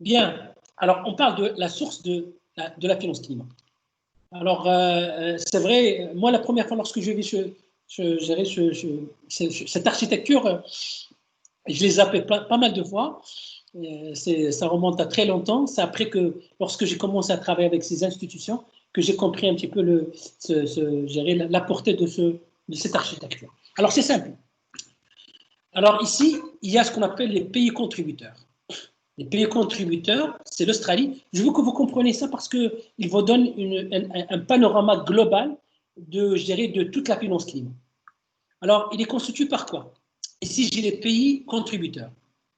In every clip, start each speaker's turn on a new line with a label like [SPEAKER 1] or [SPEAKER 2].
[SPEAKER 1] Bien. Alors, on parle de la source de la finance climat. Alors, c'est vrai, moi, la première fois, lorsque j'ai vu cette architecture, je l'ai zappé pas mal de fois. Ça remonte à très longtemps. C'est après que, lorsque j'ai commencé à travailler avec ces institutions, que j'ai compris un petit peu la portée de cette architecture. Alors, c'est simple. Alors, ici, il y a ce qu'on appelle les pays contributeurs. Les pays contributeurs, c'est l'Australie. Je veux que vous compreniez ça parce qu'il vous donne un panorama global de toute la finance climat. Alors, il est constitué par quoi? Ici, j'ai les pays contributeurs.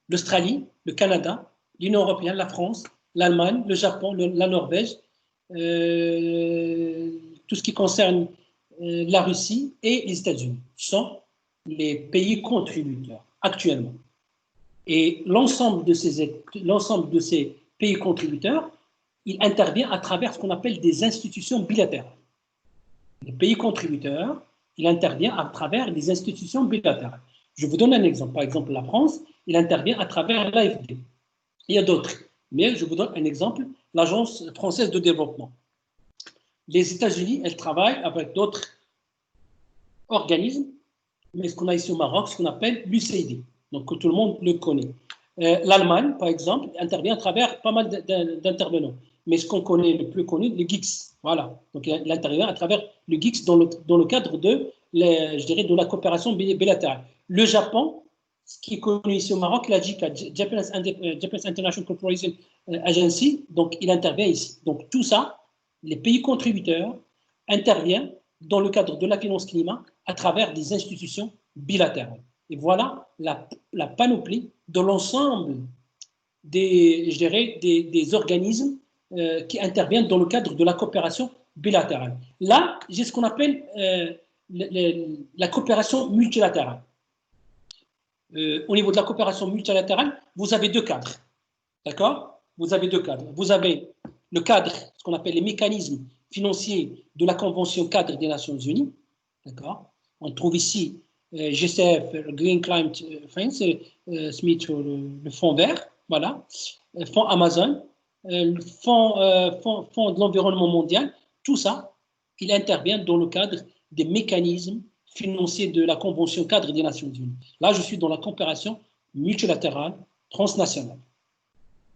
[SPEAKER 1] L'Australie, le Canada, l'Union européenne, la France, l'Allemagne, le Japon, la Norvège, tout ce qui concerne la Russie et les États-Unis sont les pays contributeurs actuellement. Et l'ensemble de ces pays contributeurs, il intervient à travers ce qu'on appelle des institutions bilatérales. Les pays contributeurs, il intervient à travers des institutions bilatérales. Je vous donne un exemple. Par exemple, la France, il intervient à travers l'AFD. Il y a d'autres, mais je vous donne un exemple, l'Agence française de développement. Les États-Unis, elles travaillent avec d'autres organismes, mais ce qu'on a ici au Maroc, ce qu'on appelle l'UCID, donc que tout le monde le connaît. L'Allemagne, par exemple, intervient à travers pas mal d'intervenants, mais ce qu'on connaît, le plus connu, le GICS. Voilà, donc il intervient à travers le GICS dans le cadre de la coopération bilatérale. Le Japon, ce qui est connu ici au Maroc, la JICA, Japanese International Cooperation Agency, donc il intervient ici. Donc tout ça, les pays contributeurs interviennent dans le cadre de la finance climat à travers des institutions bilatérales. Et voilà la panoplie de l'ensemble des organismes qui interviennent dans le cadre de la coopération bilatérale. Là, j'ai ce qu'on appelle la coopération multilatérale. Au niveau de la coopération multilatérale, vous avez deux cadres. D'accord? Vous avez deux cadres. Vous avez le cadre, ce qu'on appelle les mécanismes financiers de la Convention cadre des Nations Unies. D'accord? On trouve ici GCF, Green Climate Finance, Smith, le fonds vert, voilà, fonds Amazon, le fonds de l'environnement mondial, tout ça, il intervient dans le cadre des mécanismes financiers de la Convention cadre des Nations Unies. Là, je suis dans la coopération multilatérale transnationale.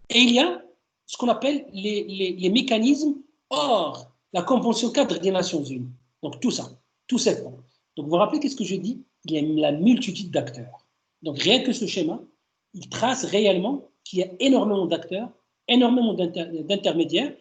[SPEAKER 1] Et il y a ce qu'on appelle les mécanismes hors la Convention cadre des Nations Unies. Donc tout ça, tous ces fonds. Donc vous vous rappelez qu'est-ce que je dis? Il y a la multitude d'acteurs. Donc rien que ce schéma, il trace réellement qu'il y a énormément d'acteurs, énormément d'intermédiaires,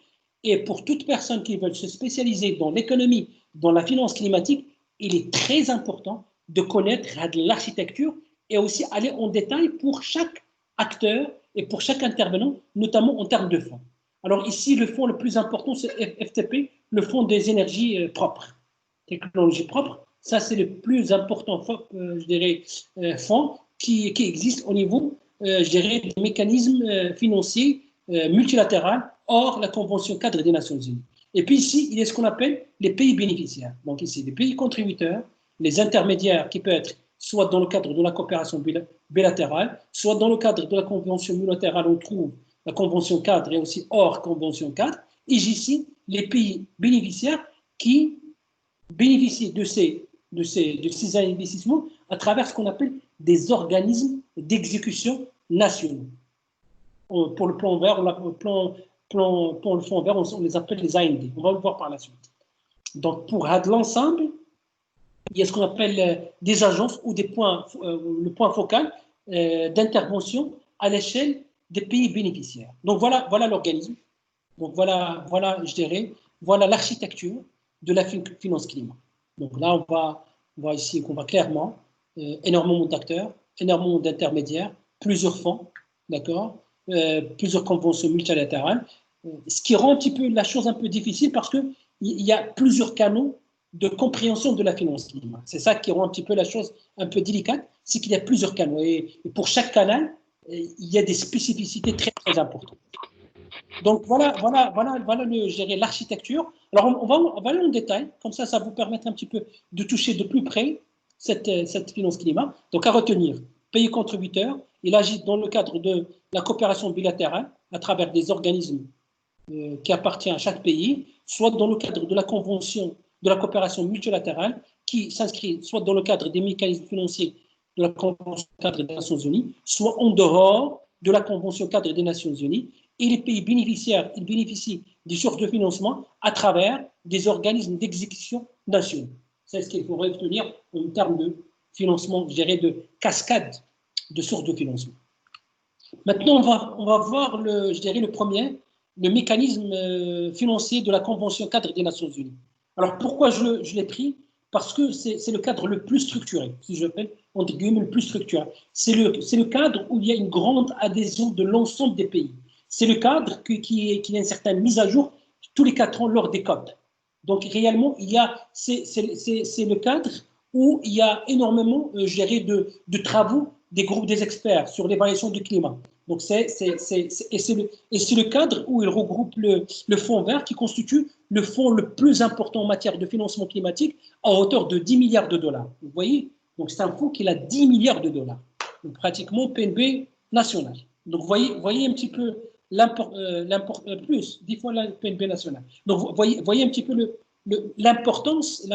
[SPEAKER 1] et pour toute personne qui veut se spécialiser dans l'économie, dans la finance climatique, il est très important de connaître l'architecture et aussi aller en détail pour chaque acteur et pour chaque intervenant, notamment en termes de fonds. Alors ici, le fonds le plus important, c'est FTP, le fonds des énergies propres, technologies propres. Ça, c'est le plus important, fonds qui existe au niveau, des mécanismes financiers multilatéraux hors la Convention cadre des Nations Unies. Et puis ici, il y a ce qu'on appelle les pays bénéficiaires. Donc ici, les pays contributeurs, les intermédiaires qui peuvent être soit dans le cadre de la coopération bilatérale, soit dans le cadre de la Convention multilatérale, on trouve la Convention cadre et aussi hors Convention cadre. Et ici, les pays bénéficiaires qui bénéficient de ces investissements à travers ce qu'on appelle des organismes d'exécution nationaux. Pour le plan vert, pour le fonds vert, on les appelle les AND. On va le voir par la suite. Donc, pour l'ensemble, il y a ce qu'on appelle des agences ou des points, le point focal d'intervention à l'échelle des pays bénéficiaires. Donc, voilà l'organisme. Donc, voilà l'architecture de la finance climat. Donc là, on voit ici qu'on voit clairement énormément d'acteurs, énormément d'intermédiaires, plusieurs fonds, d'accord, plusieurs conventions multilatérales, ce qui rend un petit peu la chose un peu difficile parce qu'il y a plusieurs canaux de compréhension de la finance climat. C'est ça qui rend un petit peu la chose un peu délicate, c'est qu'il y a plusieurs canaux et pour chaque canal, il y a des spécificités très, très importantes. Donc voilà l'architecture. Alors on va aller en détail, comme ça vous permettra un petit peu de toucher de plus près cette finance climat. Donc à retenir, pays contributeur, il agit dans le cadre de la coopération bilatérale à travers des organismes qui appartiennent à chaque pays, soit dans le cadre de la Convention de la coopération multilatérale, qui s'inscrit soit dans le cadre des mécanismes financiers de la Convention cadre des Nations Unies, soit en dehors de la Convention cadre des Nations Unies. Et les pays bénéficiaires, ils bénéficient des sources de financement à travers des organismes d'exécution nationaux. C'est ce qu'il faut retenir en termes de financement, je dirais, de cascade de sources de financement. Maintenant, on va voir, je dirais, le premier, le mécanisme financier de la Convention cadre des Nations Unies. Alors, pourquoi je l'ai pris? Parce que c'est le cadre le plus structuré, si je l'appelle, entre guillemets, le plus structuré. C'est le cadre où il y a une grande adhésion de l'ensemble des pays. C'est le cadre qui a une certaine mise à jour tous les 4 ans lors des COP. Donc, réellement, c'est le cadre où il y a énormément, je dirais, de travaux des groupes des experts sur l'évaluation du climat. Donc, c'est le cadre où il regroupe le fonds vert qui constitue le fonds le plus important en matière de financement climatique à hauteur de 10 milliards de dollars. Vous voyez? Donc, c'est un fonds qui a 10 milliards de dollars. Donc, pratiquement PNB national. Donc, voyez un petit peu plus, 10 fois la PNB nationale. Donc, voyez un petit peu l'importance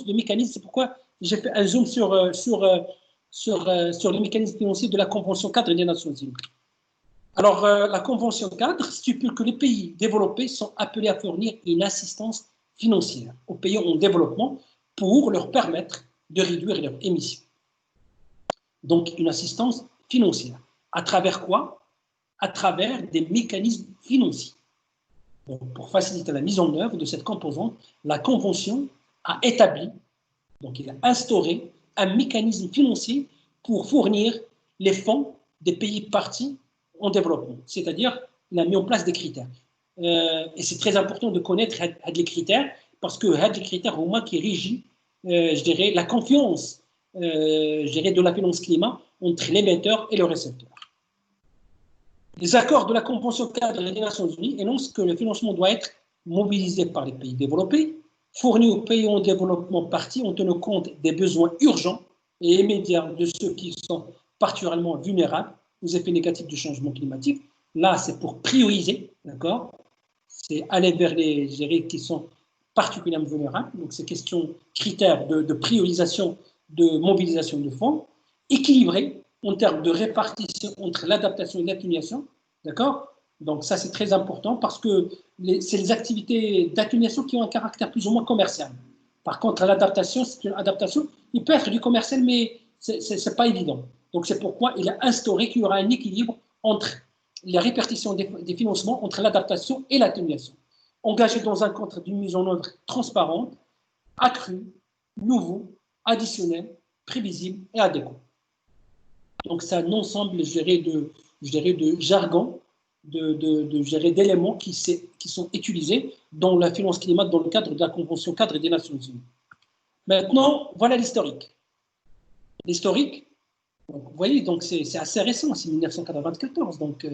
[SPEAKER 1] du mécanisme. C'est pourquoi j'ai fait un zoom sur le mécanisme financier de la Convention cadre des Nations Unies. Alors, la Convention cadre stipule que les pays développés sont appelés à fournir une assistance financière aux pays en développement pour leur permettre de réduire leurs émissions. Donc, une assistance financière. À travers quoi? À travers des mécanismes financiers. Donc, pour faciliter la mise en œuvre de cette composante, la Convention a établi, donc il a instauré un mécanisme financier pour fournir les fonds des pays parties en développement. C'est-à-dire, il a mis en place des critères. Et c'est très important de connaître les critères, parce que les critères, au moins, qui régissent, je dirais, la confiance, je dirais, de la finance climat entre l'émetteur et le récepteur. Les accords de la Convention cadre des Nations Unies énoncent que le financement doit être mobilisé par les pays développés, fourni aux pays en développement partis en tenant compte des besoins urgents et immédiats de ceux qui sont particulièrement vulnérables aux effets négatifs du changement climatique. Là, c'est pour prioriser, d'accord? C'est aller vers les gérés qui sont particulièrement vulnérables. Donc, c'est question critères de priorisation, de mobilisation de fonds, équilibré en termes de répartition entre l'adaptation et l'atténuation, d'accord? Donc, ça, c'est très important parce que c'est les activités d'atténuation qui ont un caractère plus ou moins commercial. Par contre, l'adaptation, c'est une adaptation, il peut être du commercial, mais ce n'est pas évident. Donc, c'est pourquoi il a instauré qu'il y aura un équilibre entre la répartition des financements entre l'adaptation et l'atténuation, engagé dans un cadre d'une mise en œuvre transparente, accrue, nouveau, additionnel, prévisible et adéquat. Donc, c'est un ensemble, je dirais, de jargon, d'éléments qui sont utilisés dans la finance climat dans le cadre de la Convention cadre des Nations Unies. Maintenant, voilà l'historique. L'historique, vous voyez, donc c'est assez récent, c'est 1994, donc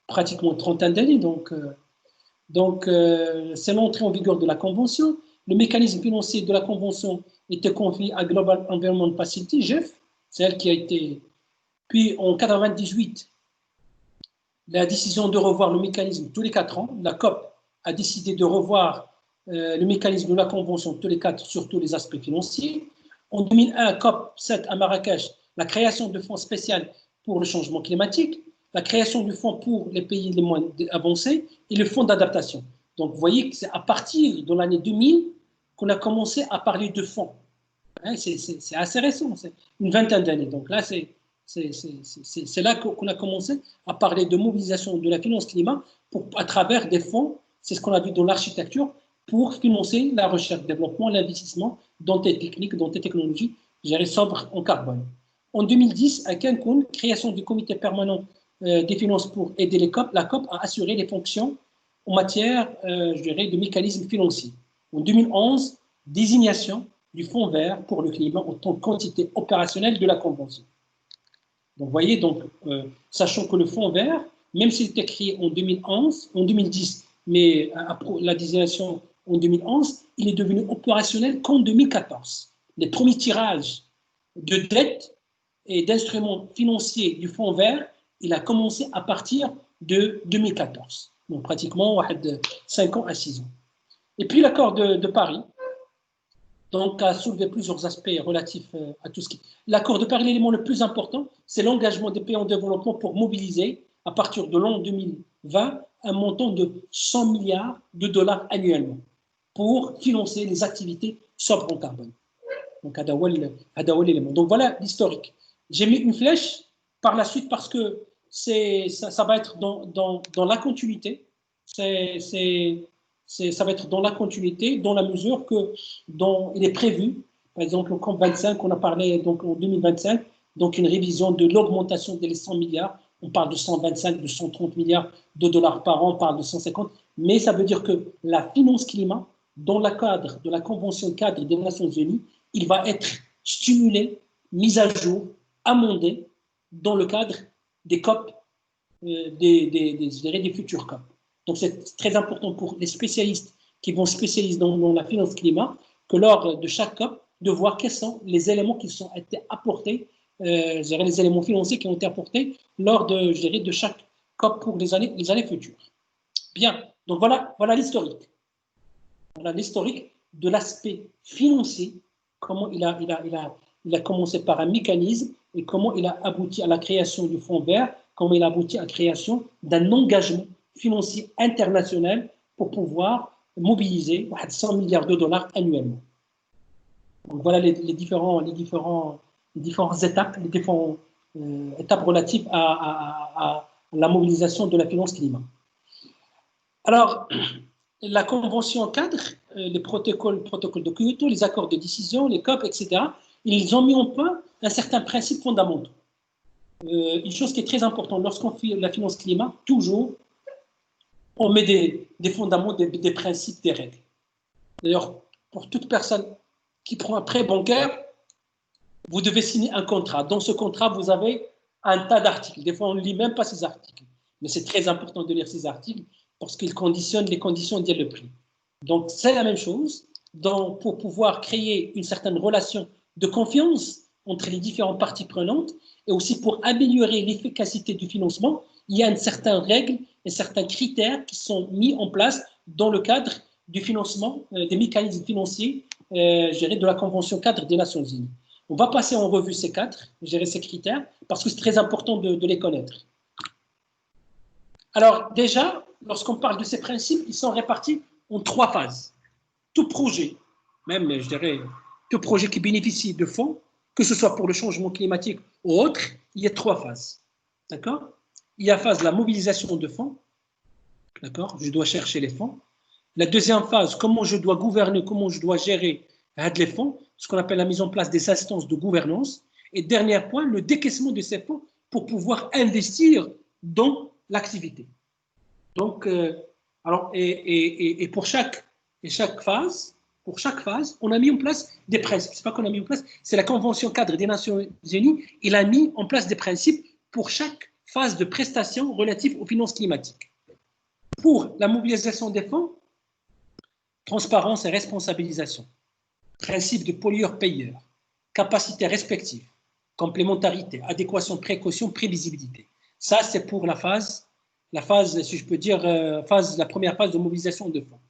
[SPEAKER 1] pratiquement une trentaine d'années. Donc c'est l'entrée en vigueur de la Convention. Le mécanisme financier de la Convention était confié à Global Environment Facility, GEF, c'est elle qui a été. Puis en 1998, la décision de revoir le mécanisme tous les 4 ans, la COP a décidé de revoir le mécanisme de la Convention tous les 4 sur tous les aspects financiers. En 2001, COP 7 à Marrakech, la création de fonds spéciaux pour le changement climatique, la création du fonds pour les pays les moins avancés et le fonds d'adaptation. Donc, vous voyez que c'est à partir de l'année 2000 qu'on a commencé à parler de fonds. Hein, c'est assez récent, c'est une vingtaine d'années. Donc là, c'est là qu'on a commencé à parler de mobilisation de la finance climat à travers des fonds, c'est ce qu'on a vu dans l'architecture, pour financer la recherche, le développement, l'investissement dans des techniques, dans des technologies, gérées sobres en carbone. En 2010, à Cancun, création du comité permanent des finances pour aider les COP, la COP a assuré les fonctions en matière, je dirais, de mécanismes financiers. En 2011, désignation du Fonds vert pour le climat en tant qu'entité opérationnelle de la Convention. Donc, vous voyez, sachant que le Fonds vert, même s'il était créé en 2010, mais la désignation en 2011, il est devenu opérationnel qu'en 2014. Les premiers tirages de dettes et d'instruments financiers du Fonds vert, il a commencé à partir de 2014. Donc pratiquement 5 ans à 6 ans. Et puis l'accord de Paris, donc, a soulevé plusieurs aspects relatifs à tout ce qui... L'accord de Paris, l'élément le plus important, c'est l'engagement des pays en développement pour mobiliser, à partir de l'an 2020, un montant de 100 milliards de dollars annuellement pour financer les activités sobres en carbone. Donc, l'élément. Donc, voilà l'historique. J'ai mis une flèche par la suite parce que ça va être dans la continuité. Ça va être dans la continuité, dans la mesure dont il est prévu, par exemple au COP25, on a parlé donc en 2025, donc une révision de l'augmentation des 100 milliards, on parle de 125, de 130 milliards de dollars par an, on parle de 150, mais ça veut dire que la finance climat, dans le cadre de la Convention cadre des Nations Unies, il va être stimulé, mis à jour, amendé dans le cadre des COP, des futurs COP. Donc, c'est très important pour les spécialistes qui vont spécialiser dans la finance climat que lors de chaque COP, de voir quels sont les éléments qui ont été apportés, les éléments financiers qui ont été apportés lors de chaque COP pour les années futures. Bien, donc voilà l'historique. Voilà l'historique de l'aspect financier, comment il a commencé par un mécanisme et comment il a abouti à la création du fonds vert, comment il a abouti à la création d'un engagement financier international pour pouvoir mobiliser 100 milliards de dollars annuellement. Donc voilà les différentes étapes, les différentes étapes relatives à la mobilisation de la finance climat. Alors, la convention cadre, les protocoles de Kyoto, les accords de décision, les COP, etc., ils ont mis en place un certain principe fondamental. Une chose qui est très importante, lorsqu'on fait la finance climat, toujours, on met des fondements, des principes, des règles. D'ailleurs, pour toute personne qui prend un prêt bancaire, vous devez signer un contrat. Dans ce contrat, vous avez un tas d'articles. Des fois, on ne lit même pas ces articles. Mais c'est très important de lire ces articles parce qu'ils conditionnent les conditions dès le prix. Donc, c'est la même chose. Pour pouvoir créer une certaine relation de confiance entre les différentes parties prenantes et aussi pour améliorer l'efficacité du financement, il y a une certaine règle et certains critères qui sont mis en place dans le cadre du financement, des mécanismes financiers de la Convention cadre des Nations Unies. On va passer en revue ces ces critères, parce que c'est très important de les connaître. Alors déjà, lorsqu'on parle de ces principes, ils sont répartis en 3 phases. Tout projet, même je dirais, tout projet qui bénéficie de fonds, que ce soit pour le changement climatique ou autre, il y a 3 phases. D'accord? Il y a la phase de la mobilisation de fonds. D'accord? Je dois chercher les fonds. La deuxième phase, comment je dois gouverner, comment je dois gérer les fonds, ce qu'on appelle la mise en place des instances de gouvernance. Et dernier point, le décaissement de ces fonds pour pouvoir investir dans l'activité. Donc, pour chaque phase, on a mis en place des principes. C'est pas qu'on a mis en place, c'est la Convention cadre des Nations Unies. Il a mis en place des principes pour chaque phase de prestation relative aux finances climatiques. Pour la mobilisation des fonds, transparence et responsabilisation, principe de pollueur-payeur, capacité respective, complémentarité, adéquation, précaution, prévisibilité. Ça, c'est pour la phase, si je peux dire, la première phase de mobilisation de fonds.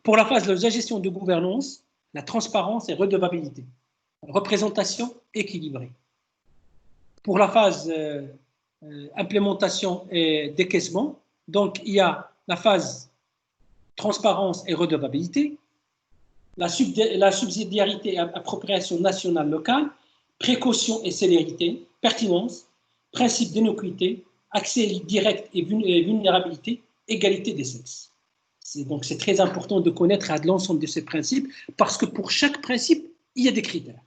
[SPEAKER 1] Pour la phase de la gestion de gouvernance, la transparence et redevabilité, représentation équilibrée. Pour la phase implémentation et décaissement, donc il y a la phase transparence et redevabilité, la subsidiarité et appropriation nationale locale, précaution et célérité, pertinence, principe d'innocuité, accès direct et vulnérabilité, égalité des sexes. Donc c'est très important de connaître l'ensemble de ces principes parce que pour chaque principe, il y a des critères.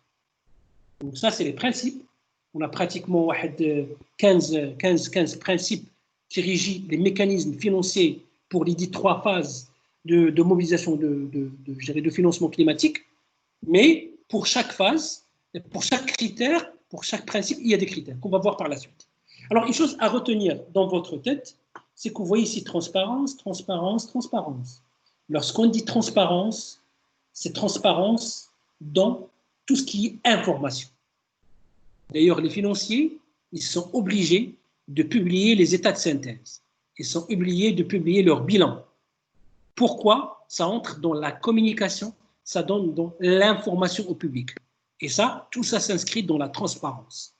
[SPEAKER 1] Donc ça, c'est les principes. On a pratiquement 15 principes qui régissent les mécanismes financiers pour les 3 phases de mobilisation de financement climatique. Mais pour chaque phase, pour chaque critère, pour chaque principe, il y a des critères qu'on va voir par la suite. Alors, une chose à retenir dans votre tête, c'est que vous voyez ici transparence, transparence, transparence. Lorsqu'on dit transparence, c'est transparence dans tout ce qui est information. D'ailleurs, les financiers, ils sont obligés de publier les états de synthèse. ils sont obligés de publier leur bilan. Pourquoi? Ça entre dans la communication, ça donne dans l'information au public. Et ça, tout ça s'inscrit dans la transparence.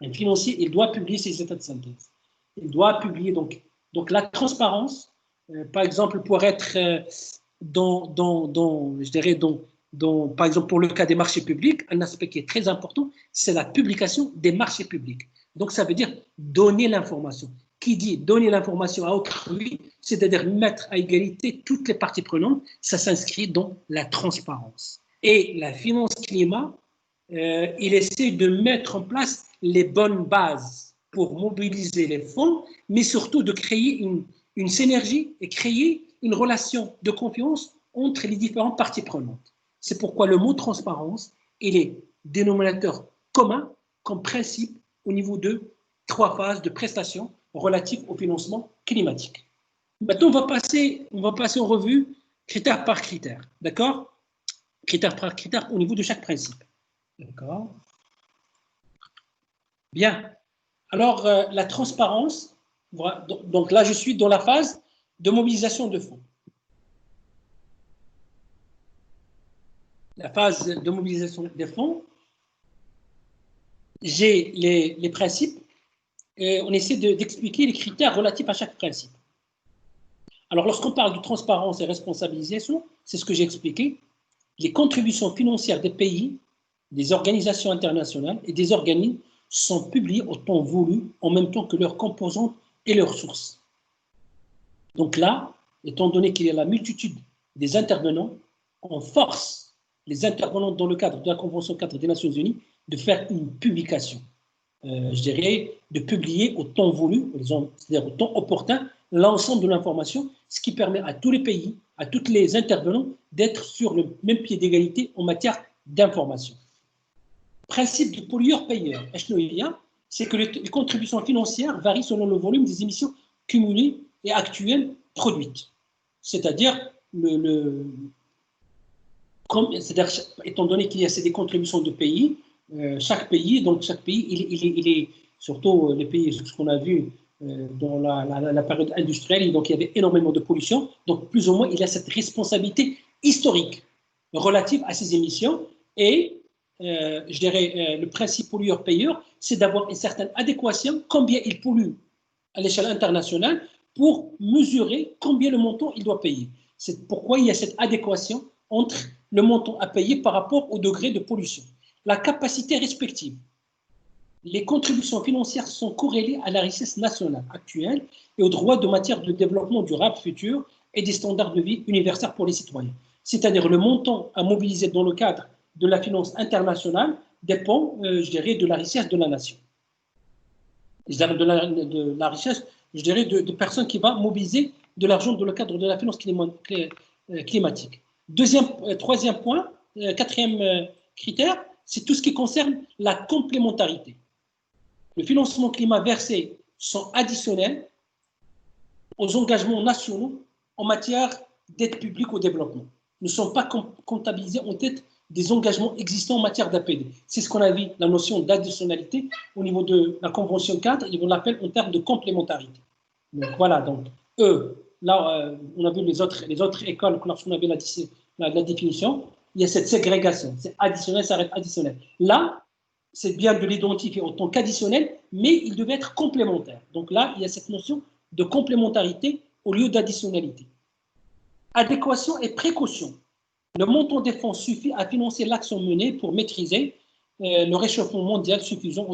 [SPEAKER 1] Un financier, il doit publier ses états de synthèse. Il doit publier donc la transparence, par exemple, pour être je dirais, par exemple, pour le cas des marchés publics, un aspect qui est très important, c'est la publication des marchés publics. Donc, ça veut dire donner l'information. Qui dit donner l'information à autrui, c'est-à-dire mettre à égalité toutes les parties prenantes, ça s'inscrit dans la transparence. Et la finance climat, il essaie de mettre en place les bonnes bases pour mobiliser les fonds, mais surtout de créer une synergie et créer une relation de confiance entre les différentes parties prenantes. C'est pourquoi le mot transparence, il est dénominateur commun comme principe au niveau de 3 phases de prestations relatives au financement climatique. Maintenant, on va passer en revue critère par critère, d'accord? Critère par critère au niveau de chaque principe. D'accord. Bien. Alors, la transparence, voilà, donc là, je suis dans la phase de mobilisation de fonds. La phase de mobilisation des fonds, j'ai les principes et on essaie d'expliquer les critères relatifs à chaque principe. Alors, lorsqu'on parle de transparence et responsabilisation, c'est ce que j'ai expliqué, les contributions financières des pays, des organisations internationales et des organismes sont publiées au temps voulu, en même temps que leurs composantes et leurs sources. Donc là, étant donné qu'il y a la multitude des intervenants, on force les intervenants dans le cadre de la Convention cadre des Nations Unies de faire une publication. Je dirais de publier au temps voulu, c'est-à-dire au temps opportun, l'ensemble de l'information, ce qui permet à tous les pays, à tous les intervenants d'être sur le même pied d'égalité en matière d'information. Principe du pollueur-payeur, c'est que les contributions financières varient selon le volume des émissions cumulées et actuelles produites. C'est-à-dire, étant donné qu'il y a des contributions de pays, chaque pays, il est surtout les pays, ce qu'on a vu dans la période industrielle, donc il y avait énormément de pollution, donc plus ou moins il y a cette responsabilité historique relative à ces émissions et je dirais, le principe pollueur-payeur, c'est d'avoir une certaine adéquation, combien il pollue à l'échelle internationale, pour mesurer combien le montant il doit payer. C'est pourquoi il y a cette adéquation entre le montant à payer par rapport au degré de pollution. La capacité respective. Les contributions financières sont corrélées à la richesse nationale actuelle et aux droits de matière de développement durable futur et des standards de vie universels pour les citoyens. C'est-à-dire le montant à mobiliser dans le cadre de la finance internationale dépend, je dirais, de la richesse de la nation. De la richesse, je dirais, de personnes qui vont mobiliser de l'argent dans le cadre de la finance climatique. Troisième point, quatrième critère, c'est tout ce qui concerne la complémentarité. Le financement climat versé sont additionnels aux engagements nationaux en matière d'aide publique au développement. Ne sont pas comptabilisés en tête des engagements existants en matière d'APD. C'est ce qu'on a vu, la notion d'additionnalité au niveau de la Convention cadre, et on l'appelle en termes de complémentarité. Donc voilà, donc là, on a vu les autres écoles, lorsqu'on avait la définition, il y a cette ségrégation, c'est additionnel, ça reste additionnel. Là, c'est bien de l'identifier en tant qu'additionnel, mais il devait être complémentaire. Donc là, il y a cette notion de complémentarité au lieu d'additionnalité. Adéquation et précaution. Le montant des fonds suffit à financer l'action menée pour maîtriser le réchauffement mondial suffisant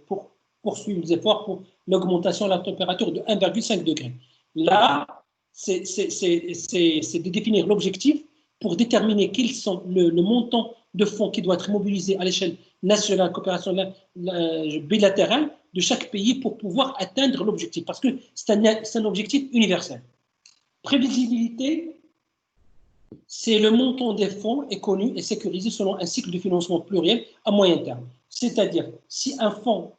[SPEAKER 1] pour poursuivre les efforts pour l'augmentation de la température de 1,5 degré. Là, c'est de définir l'objectif pour déterminer quels sont le montant de fonds qui doit être mobilisé à l'échelle nationale, coopération bilatérale de chaque pays pour pouvoir atteindre l'objectif, parce que c'est un objectif universel. Prévisibilité, c'est le montant des fonds est connu et sécurisé selon un cycle de financement pluriel à moyen terme. C'est-à-dire, si un fonds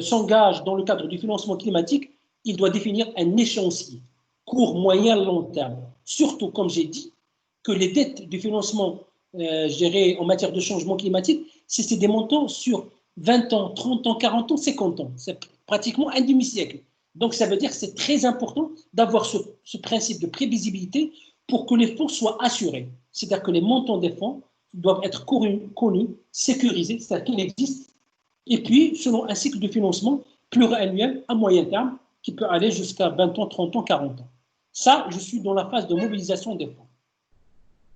[SPEAKER 1] s'engage dans le cadre du financement climatique, il doit définir un échéancier, court, moyen, long terme. Surtout, comme j'ai dit, que les dettes du financement gérées en matière de changement climatique, c'est des montants sur 20 ans, 30 ans, 40 ans, 50 ans. C'est pratiquement un demi-siècle. Donc, ça veut dire que c'est très important d'avoir ce principe de prévisibilité pour que les fonds soient assurés. C'est-à-dire que les montants des fonds doivent être connus, sécurisés, c'est-à-dire qu'ils existent, et puis selon un cycle de financement pluriannuel à moyen terme qui peut aller jusqu'à 20 ans, 30 ans, 40 ans. Ça, je suis dans la phase de mobilisation des fonds.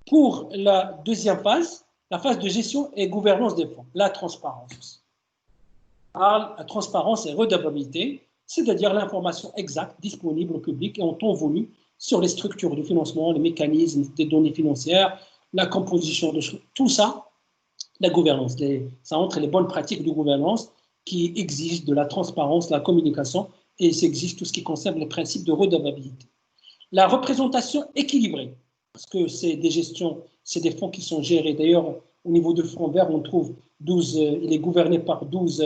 [SPEAKER 1] Pour la deuxième phase, la phase de gestion et gouvernance des fonds, la transparence. La transparence et redevabilité, c'est-à-dire l'information exacte, disponible au public et en temps voulu sur les structures de financement, les mécanismes des données financières, la composition de tout ça, la gouvernance. Ça entre les bonnes pratiques de gouvernance qui exigent de la transparence, la communication, et ça exige tout ce qui concerne les principes de redevabilité. La représentation équilibrée, parce que c'est des gestions, c'est des fonds qui sont gérés. D'ailleurs, au niveau du fonds vert, on trouve 12, il est gouverné par 12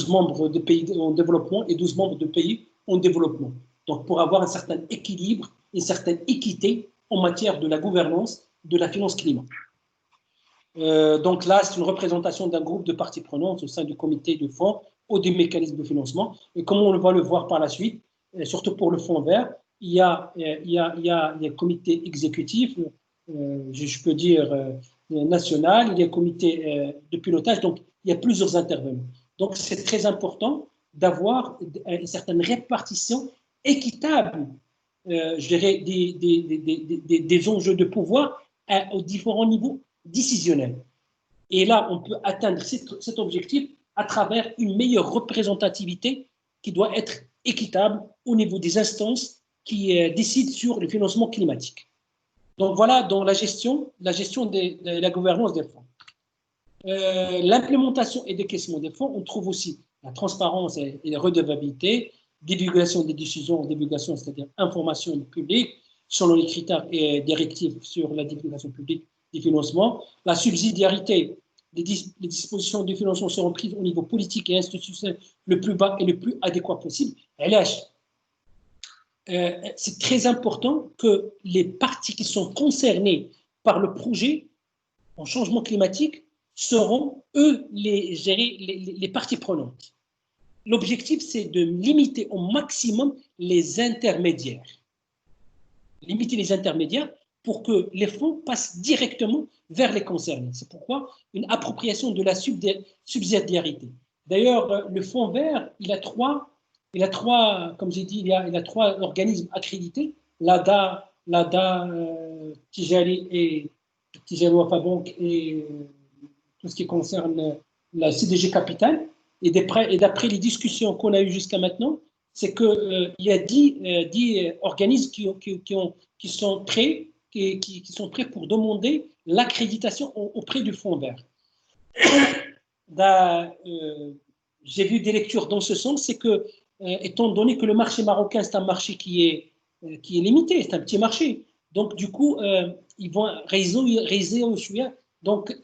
[SPEAKER 1] membres de pays en développement et 12 membres de pays en développement. Donc, pour avoir un certain équilibre, une certaine équité en matière de la gouvernance de la finance climat. Donc là, c'est une représentation d'un groupe de parties prenantes au sein du comité de fonds ou des mécanismes de financement. Et comme on va le voir par la suite, surtout pour le fonds vert, il y a un comité exécutif, je peux dire national, il y a un comité de pilotage, donc il y a plusieurs intervenants. Donc c'est très important d'avoir une certaine répartition équitable, je dirais, des enjeux de pouvoir aux différents niveaux décisionnels. Et là, on peut atteindre cet objectif à travers une meilleure représentativité qui doit être équitable au niveau des instances qui décident sur le financement climatique. Donc voilà, dans la gestion de la gouvernance des fonds. L'implémentation et décaissement des fonds, on trouve aussi la transparence et la redevabilité, divulgation des décisions, divulgation, c'est-à-dire information du public, selon les critères et directives sur la divulgation publique des financements. La subsidiarité, les dispositions du financement seront prises au niveau politique et institutionnel le plus bas et le plus adéquat possible. C'est très important que les parties qui sont concernées par le projet en changement climatique seront, eux, les parties prenantes. L'objectif, c'est de limiter au maximum les intermédiaires. Limiter les intermédiaires pour que les fonds passent directement vers les concernés. C'est pourquoi une appropriation de la subsidiarité. D'ailleurs, le fonds vert, il a trois, comme j'ai dit, il a trois organismes accrédités, l'ADA, Tijari et Tijari Wafa Bank et tout ce qui concerne la CDG Capital. Et d'après les discussions qu'on a eues jusqu'à maintenant, c'est qu'il y a 10 organismes qui sont prêts pour demander l'accréditation auprès du fonds vert. J'ai vu des lectures dans ce sens, c'est que, étant donné que le marché marocain, c'est un marché qui est limité, c'est un petit marché, donc du coup, ils vont réaliser au sujet, donc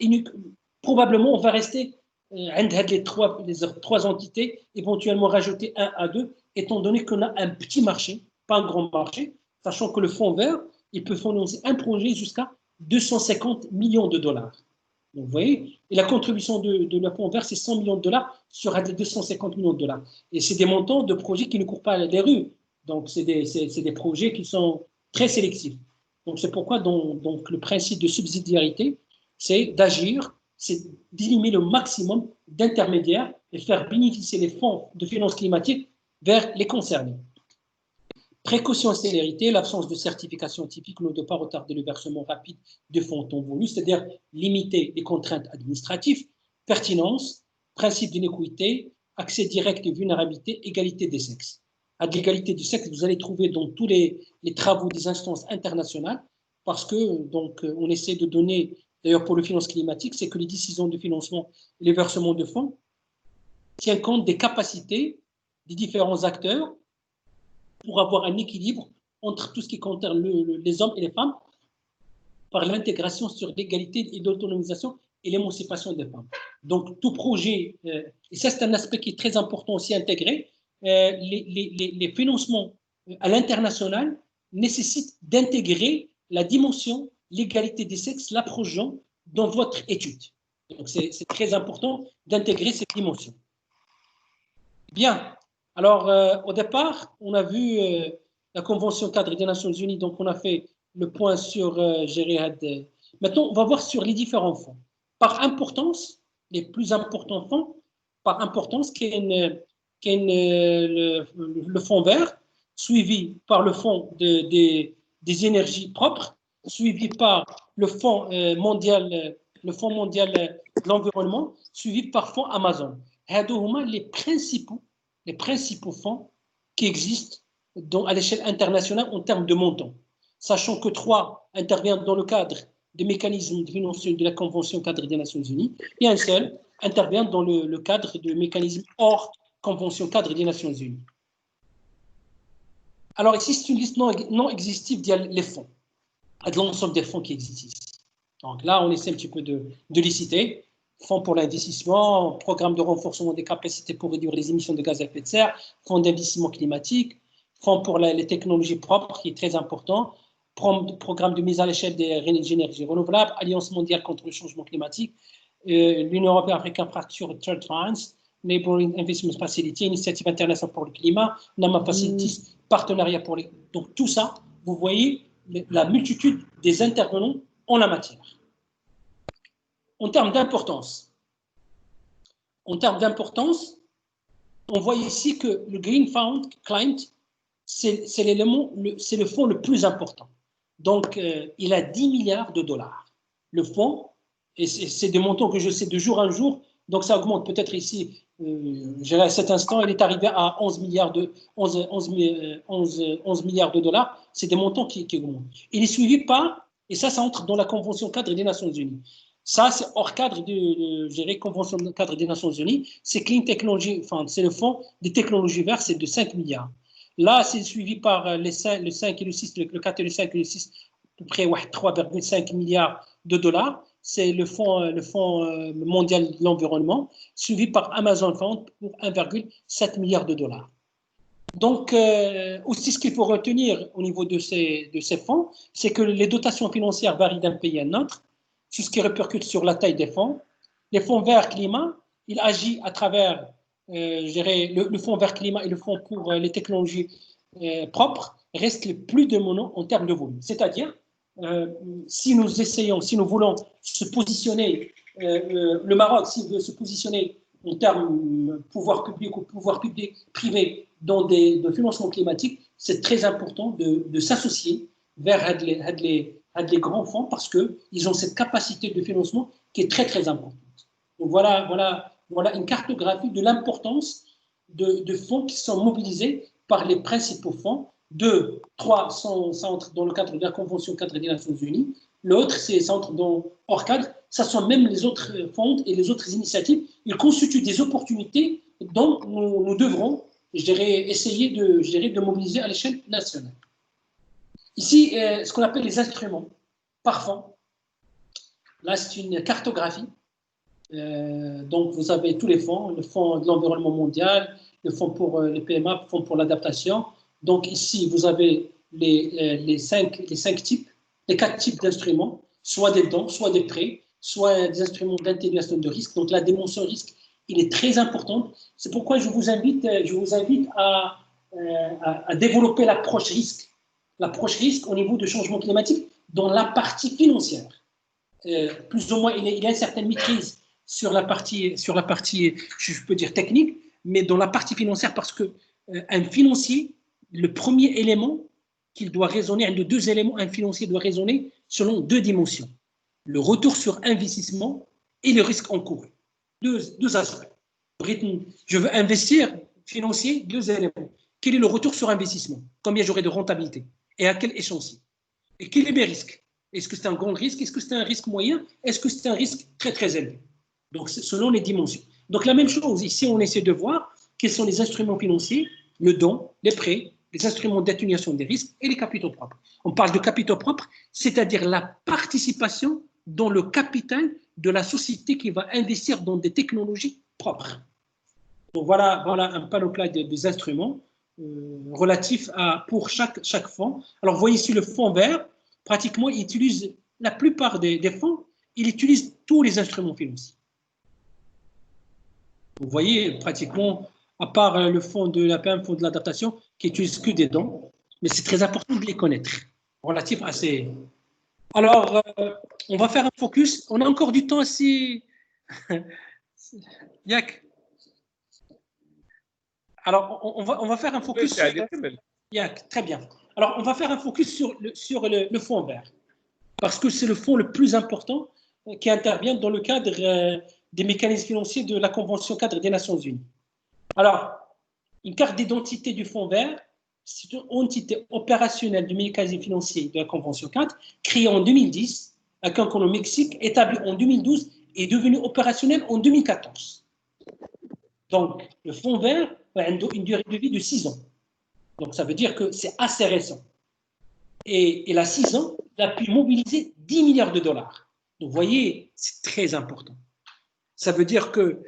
[SPEAKER 1] probablement on va rester les trois entités, éventuellement rajouter 1 à 2, étant donné qu'on a un petit marché, pas un grand marché, sachant que le fonds vert, il peut financer un projet jusqu'à 250 millions de dollars. Donc, vous voyez, et la contribution de le fonds vert, c'est 100 millions de dollars sur 250 millions de dollars. Et c'est des montants de projets qui ne courent pas les rues. Donc, c'est des projets qui sont très sélectifs. Donc, c'est pourquoi donc, le principe de subsidiarité, c'est d'agir, c'est d'éliminer le maximum d'intermédiaires et faire bénéficier les fonds de finances climatiques vers les concernés. Précaution et célérité, l'absence de certification typique ne doit pas retarder le versement rapide de fonds en temps voulu, c'est-à-dire limiter les contraintes administratives, pertinence, principe d'inéquité, accès direct et vulnérabilité, égalité des sexes. À l'égalité du sexe, vous allez trouver dans tous les travaux des instances internationales, parce que donc on essaie de donner, d'ailleurs pour le finance climatique, c'est que les décisions de financement et les versements de fonds tiennent compte des capacités des différents acteurs pour avoir un équilibre entre tout ce qui concerne les hommes et les femmes par l'intégration sur l'égalité et l'autonomisation et l'émancipation des femmes. Donc, tout projet, et ça c'est un aspect qui est très important aussi à intégrer, les financements à l'international nécessitent d'intégrer la dimension, l'égalité des sexes, l'approche genre dans votre étude. Donc, c'est très important d'intégrer cette dimension. Bien. Alors, au départ, on a vu la Convention cadre des Nations Unies, donc on a fait le point sur gérer. Maintenant, on va voir sur les différents fonds. Par importance, les plus importants fonds, par importance, le fonds vert, suivi par le fonds des énergies propres, suivi par le fonds mondial, de l'environnement, suivi par fonds Amazon. Les principaux fonds qui existent à l'échelle internationale en termes de montant, sachant que 3 interviennent dans le cadre des mécanismes de financement de la Convention cadre des Nations Unies et un seul intervient dans le cadre de mécanismes hors Convention cadre des Nations Unies. Alors ici, c'est une liste non exhaustive des fonds, de l'ensemble des fonds qui existent ici. Donc là, on essaie un petit peu de les citer. Fonds pour l'investissement, programme de renforcement des capacités pour réduire les émissions de gaz à effet de serre, fonds d'investissement climatique, fonds pour les technologies propres, qui est très important, programme de mise à l'échelle des énergies renouvelables, Alliance mondiale contre le changement climatique, l'Union européenne Africaine Fracture Third Finance, Neighboring Investment Facility, Initiative internationale pour le climat, NAMA Facilities, partenariat pour les... Donc tout ça, vous voyez la multitude des intervenants en la matière. En termes d'importance, on voit ici que le Green Fund Client, c'est le fonds le plus important. Donc, il a 10 milliards de dollars. Le fonds, et c'est des montants que je sais de jour en jour, donc ça augmente peut-être ici, à cet instant, il est arrivé à 11 milliards de dollars. C'est des montants qui augmentent. Il est suivi par, et ça entre dans la Convention cadre des Nations Unies. Ça, c'est hors cadre de Convention cadre des Nations Unies. C'est Clean Technology Fund, c'est le fonds des technologies vertes, c'est de 5 milliards. Là, c'est suivi par le 5 et le 6, le 4 et le 5 et le 6, à peu près 3,5 milliards de dollars. C'est le fonds mondial de l'environnement, suivi par Amazon Fund pour 1,7 milliard de dollars. Donc, aussi ce qu'il faut retenir au niveau de ces fonds, c'est que les dotations financières varient d'un pays à un autre, c'est ce qui répercute sur la taille des fonds. Les fonds verts climat, il agit à travers le fonds vert climat et le fonds pour les technologies propres restent les plus dominants en termes de volume. C'est-à-dire, si nous voulons se positionner, le Maroc, s'il veut se positionner en termes pouvoir public ou pouvoir privé dans des financements climatiques, c'est très important de s'associer vers les grands fonds parce qu'ils ont cette capacité de financement qui est très, très importante. Donc voilà une cartographie de l'importance de fonds qui sont mobilisés par les principaux fonds. 3 sont dans le cadre de la Convention cadre des Nations Unies. L'autre, c'est hors cadre. Ça sont même les autres fonds et les autres initiatives. Ils constituent des opportunités dont nous devrons, essayer de mobiliser à l'échelle nationale. Ici, ce qu'on appelle les instruments par fonds. Là, c'est une cartographie. Donc, vous avez tous les fonds, le fonds de l'environnement mondial, le fonds pour les PMA, le fonds pour l'adaptation. Donc, ici, vous avez les 4 types d'instruments, soit des dons, soit des prêts, soit des instruments d'atténuation de risque. Donc, la dimension risque, il est très importante. C'est pourquoi je vous invite à développer l'approche risque. L'approche risque au niveau du changement climatique dans la partie financière. Plus ou moins, il y a une certaine maîtrise sur la partie, je peux dire technique, mais dans la partie financière, parce que un financier, le premier élément qu'il doit raisonner, un de 2 éléments, un financier doit raisonner selon 2 dimensions. Le retour sur investissement et le risque encouru. 2 aspects. Je veux investir, financier, 2 éléments. Quel est le retour sur investissement? Combien j'aurai de rentabilité? Et à quel échéancier? Et quel est mes risques? Est-ce que c'est un grand risque? Est-ce que c'est un risque moyen? Est-ce que c'est un risque très, très élevé? Donc, selon les dimensions. Donc, la même chose, ici, on essaie de voir quels sont les instruments financiers, le don, les prêts, les instruments d'atténuation des risques et les capitaux propres. On parle de capitaux propres, c'est-à-dire la participation dans le capital de la société qui va investir dans des technologies propres. Donc, voilà un panoplie des instruments relatifs pour chaque fonds. Alors, vous voyez ici le fonds vert, pratiquement, il utilise la plupart des fonds, il utilise tous les instruments financiers. Vous voyez, pratiquement, à part le fonds de l'APM, fonds de l'adaptation, qui n'utilise que des dons. Mais c'est très important de les connaître, relatif à ces... Alors, on va faire un focus. On a encore du temps si... Yak. Alors, on va faire un focus sur... Yak, très bien. Alors, on va faire un focus sur le fonds vert, parce que c'est le fonds le plus important qui intervient dans le cadre des mécanismes financiers de la Convention cadre des Nations Unies. Alors, une carte d'identité du fonds vert, c'est une entité opérationnelle du mécanisme financier de la Convention 4, créée en 2010 à Cancún au Mexique, établie en 2012 et devenue opérationnelle en 2014. Donc, le fonds vert a une durée de vie de 6 ans. Donc, ça veut dire que c'est assez récent. Et il a 6 ans, il a pu mobiliser 10 milliards de dollars. Donc, vous voyez, c'est très important. Ça veut dire que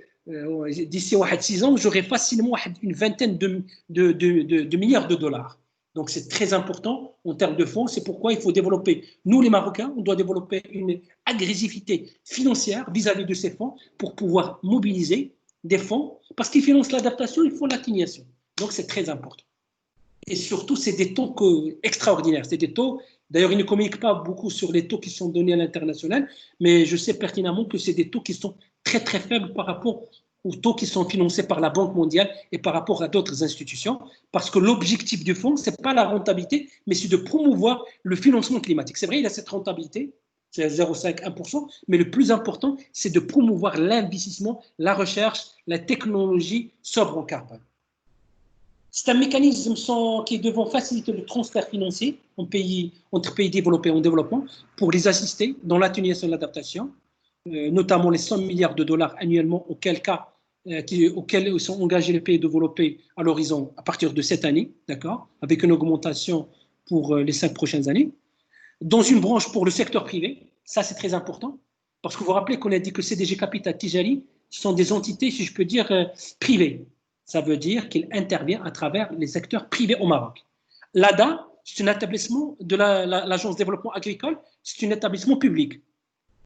[SPEAKER 1] d'ici 6 ans, j'aurai facilement une vingtaine de milliards de dollars. Donc, c'est très important en termes de fonds. C'est pourquoi il faut développer, nous les Marocains, on doit développer une agressivité financière vis-à-vis de ces fonds pour pouvoir mobiliser des fonds, parce qu'ils financent l'adaptation, ils font l'atténuation. Donc, c'est très important. Et surtout, c'est des taux extraordinaires. C'est des taux, d'ailleurs, ils ne communiquent pas beaucoup sur les taux qui sont donnés à l'international, mais je sais pertinemment que c'est des taux qui sont très, très faibles par rapport aux taux qui sont financés par la Banque mondiale et par rapport à d'autres institutions, parce que l'objectif du fonds, ce n'est pas la rentabilité, mais c'est de promouvoir le financement climatique. C'est vrai, il a cette rentabilité, c'est 0,5-1%, mais le plus important, c'est de promouvoir l'investissement, la recherche, la technologie sobre en carbone. C'est un mécanisme qui devant faciliter le transfert financier entre pays développés et en développement pour les assister dans l'atténuation de l'adaptation, notamment les 100 milliards de dollars annuellement auxquels sont engagés les pays développés à l'horizon à partir de cette année, d'accord, avec une augmentation pour les 5 prochaines années. Dans une branche pour le secteur privé, ça c'est très important, parce que vous vous rappelez qu'on a dit que CDG Capital Tijari sont des entités, si je peux dire, privées. Ça veut dire qu'il intervient à travers les secteurs privés au Maroc. L'ADA, c'est un établissement de l'Agence de développement agricole, c'est un établissement public.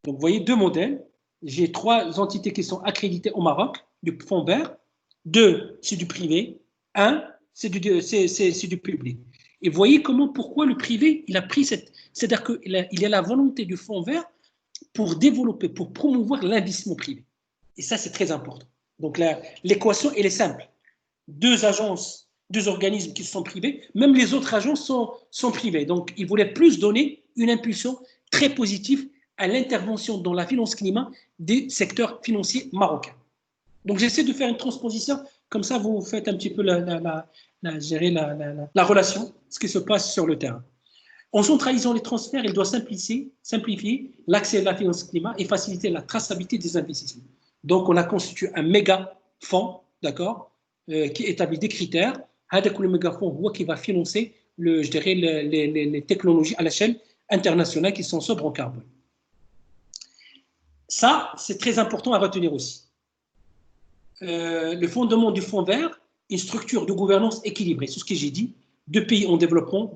[SPEAKER 1] Donc, vous voyez deux modèles. J'ai 3 entités qui sont accréditées au Maroc, du fonds vert. 2, c'est du privé. 1, c'est du public. Et vous voyez pourquoi le privé, il a pris c'est-à-dire qu'il a la volonté du fonds vert pour développer, pour promouvoir l'investissement privé. Et ça, c'est très important. Donc, l'équation, elle est simple. 2 agences, 2 organismes qui sont privés, même les autres agences sont privées. Donc, ils voulaient plus donner une impulsion très positive à l'intervention dans la finance climat des secteurs financiers marocains. Donc, j'essaie de faire une transposition, comme ça, vous faites un petit peu la relation, ce qui se passe sur le terrain. En centralisant les transferts, il doit simplifier l'accès à la finance climat et faciliter la traçabilité des investissements. Donc, on a constitué un méga fonds, d'accord, qui établit des critères. Le méga fonds qui va financer, les technologies à l'échelle internationale qui sont sobres en carbone. Ça, c'est très important à retenir aussi. Le fondement du fonds vert, une structure de gouvernance équilibrée, c'est ce que j'ai dit. 2 pays en développement,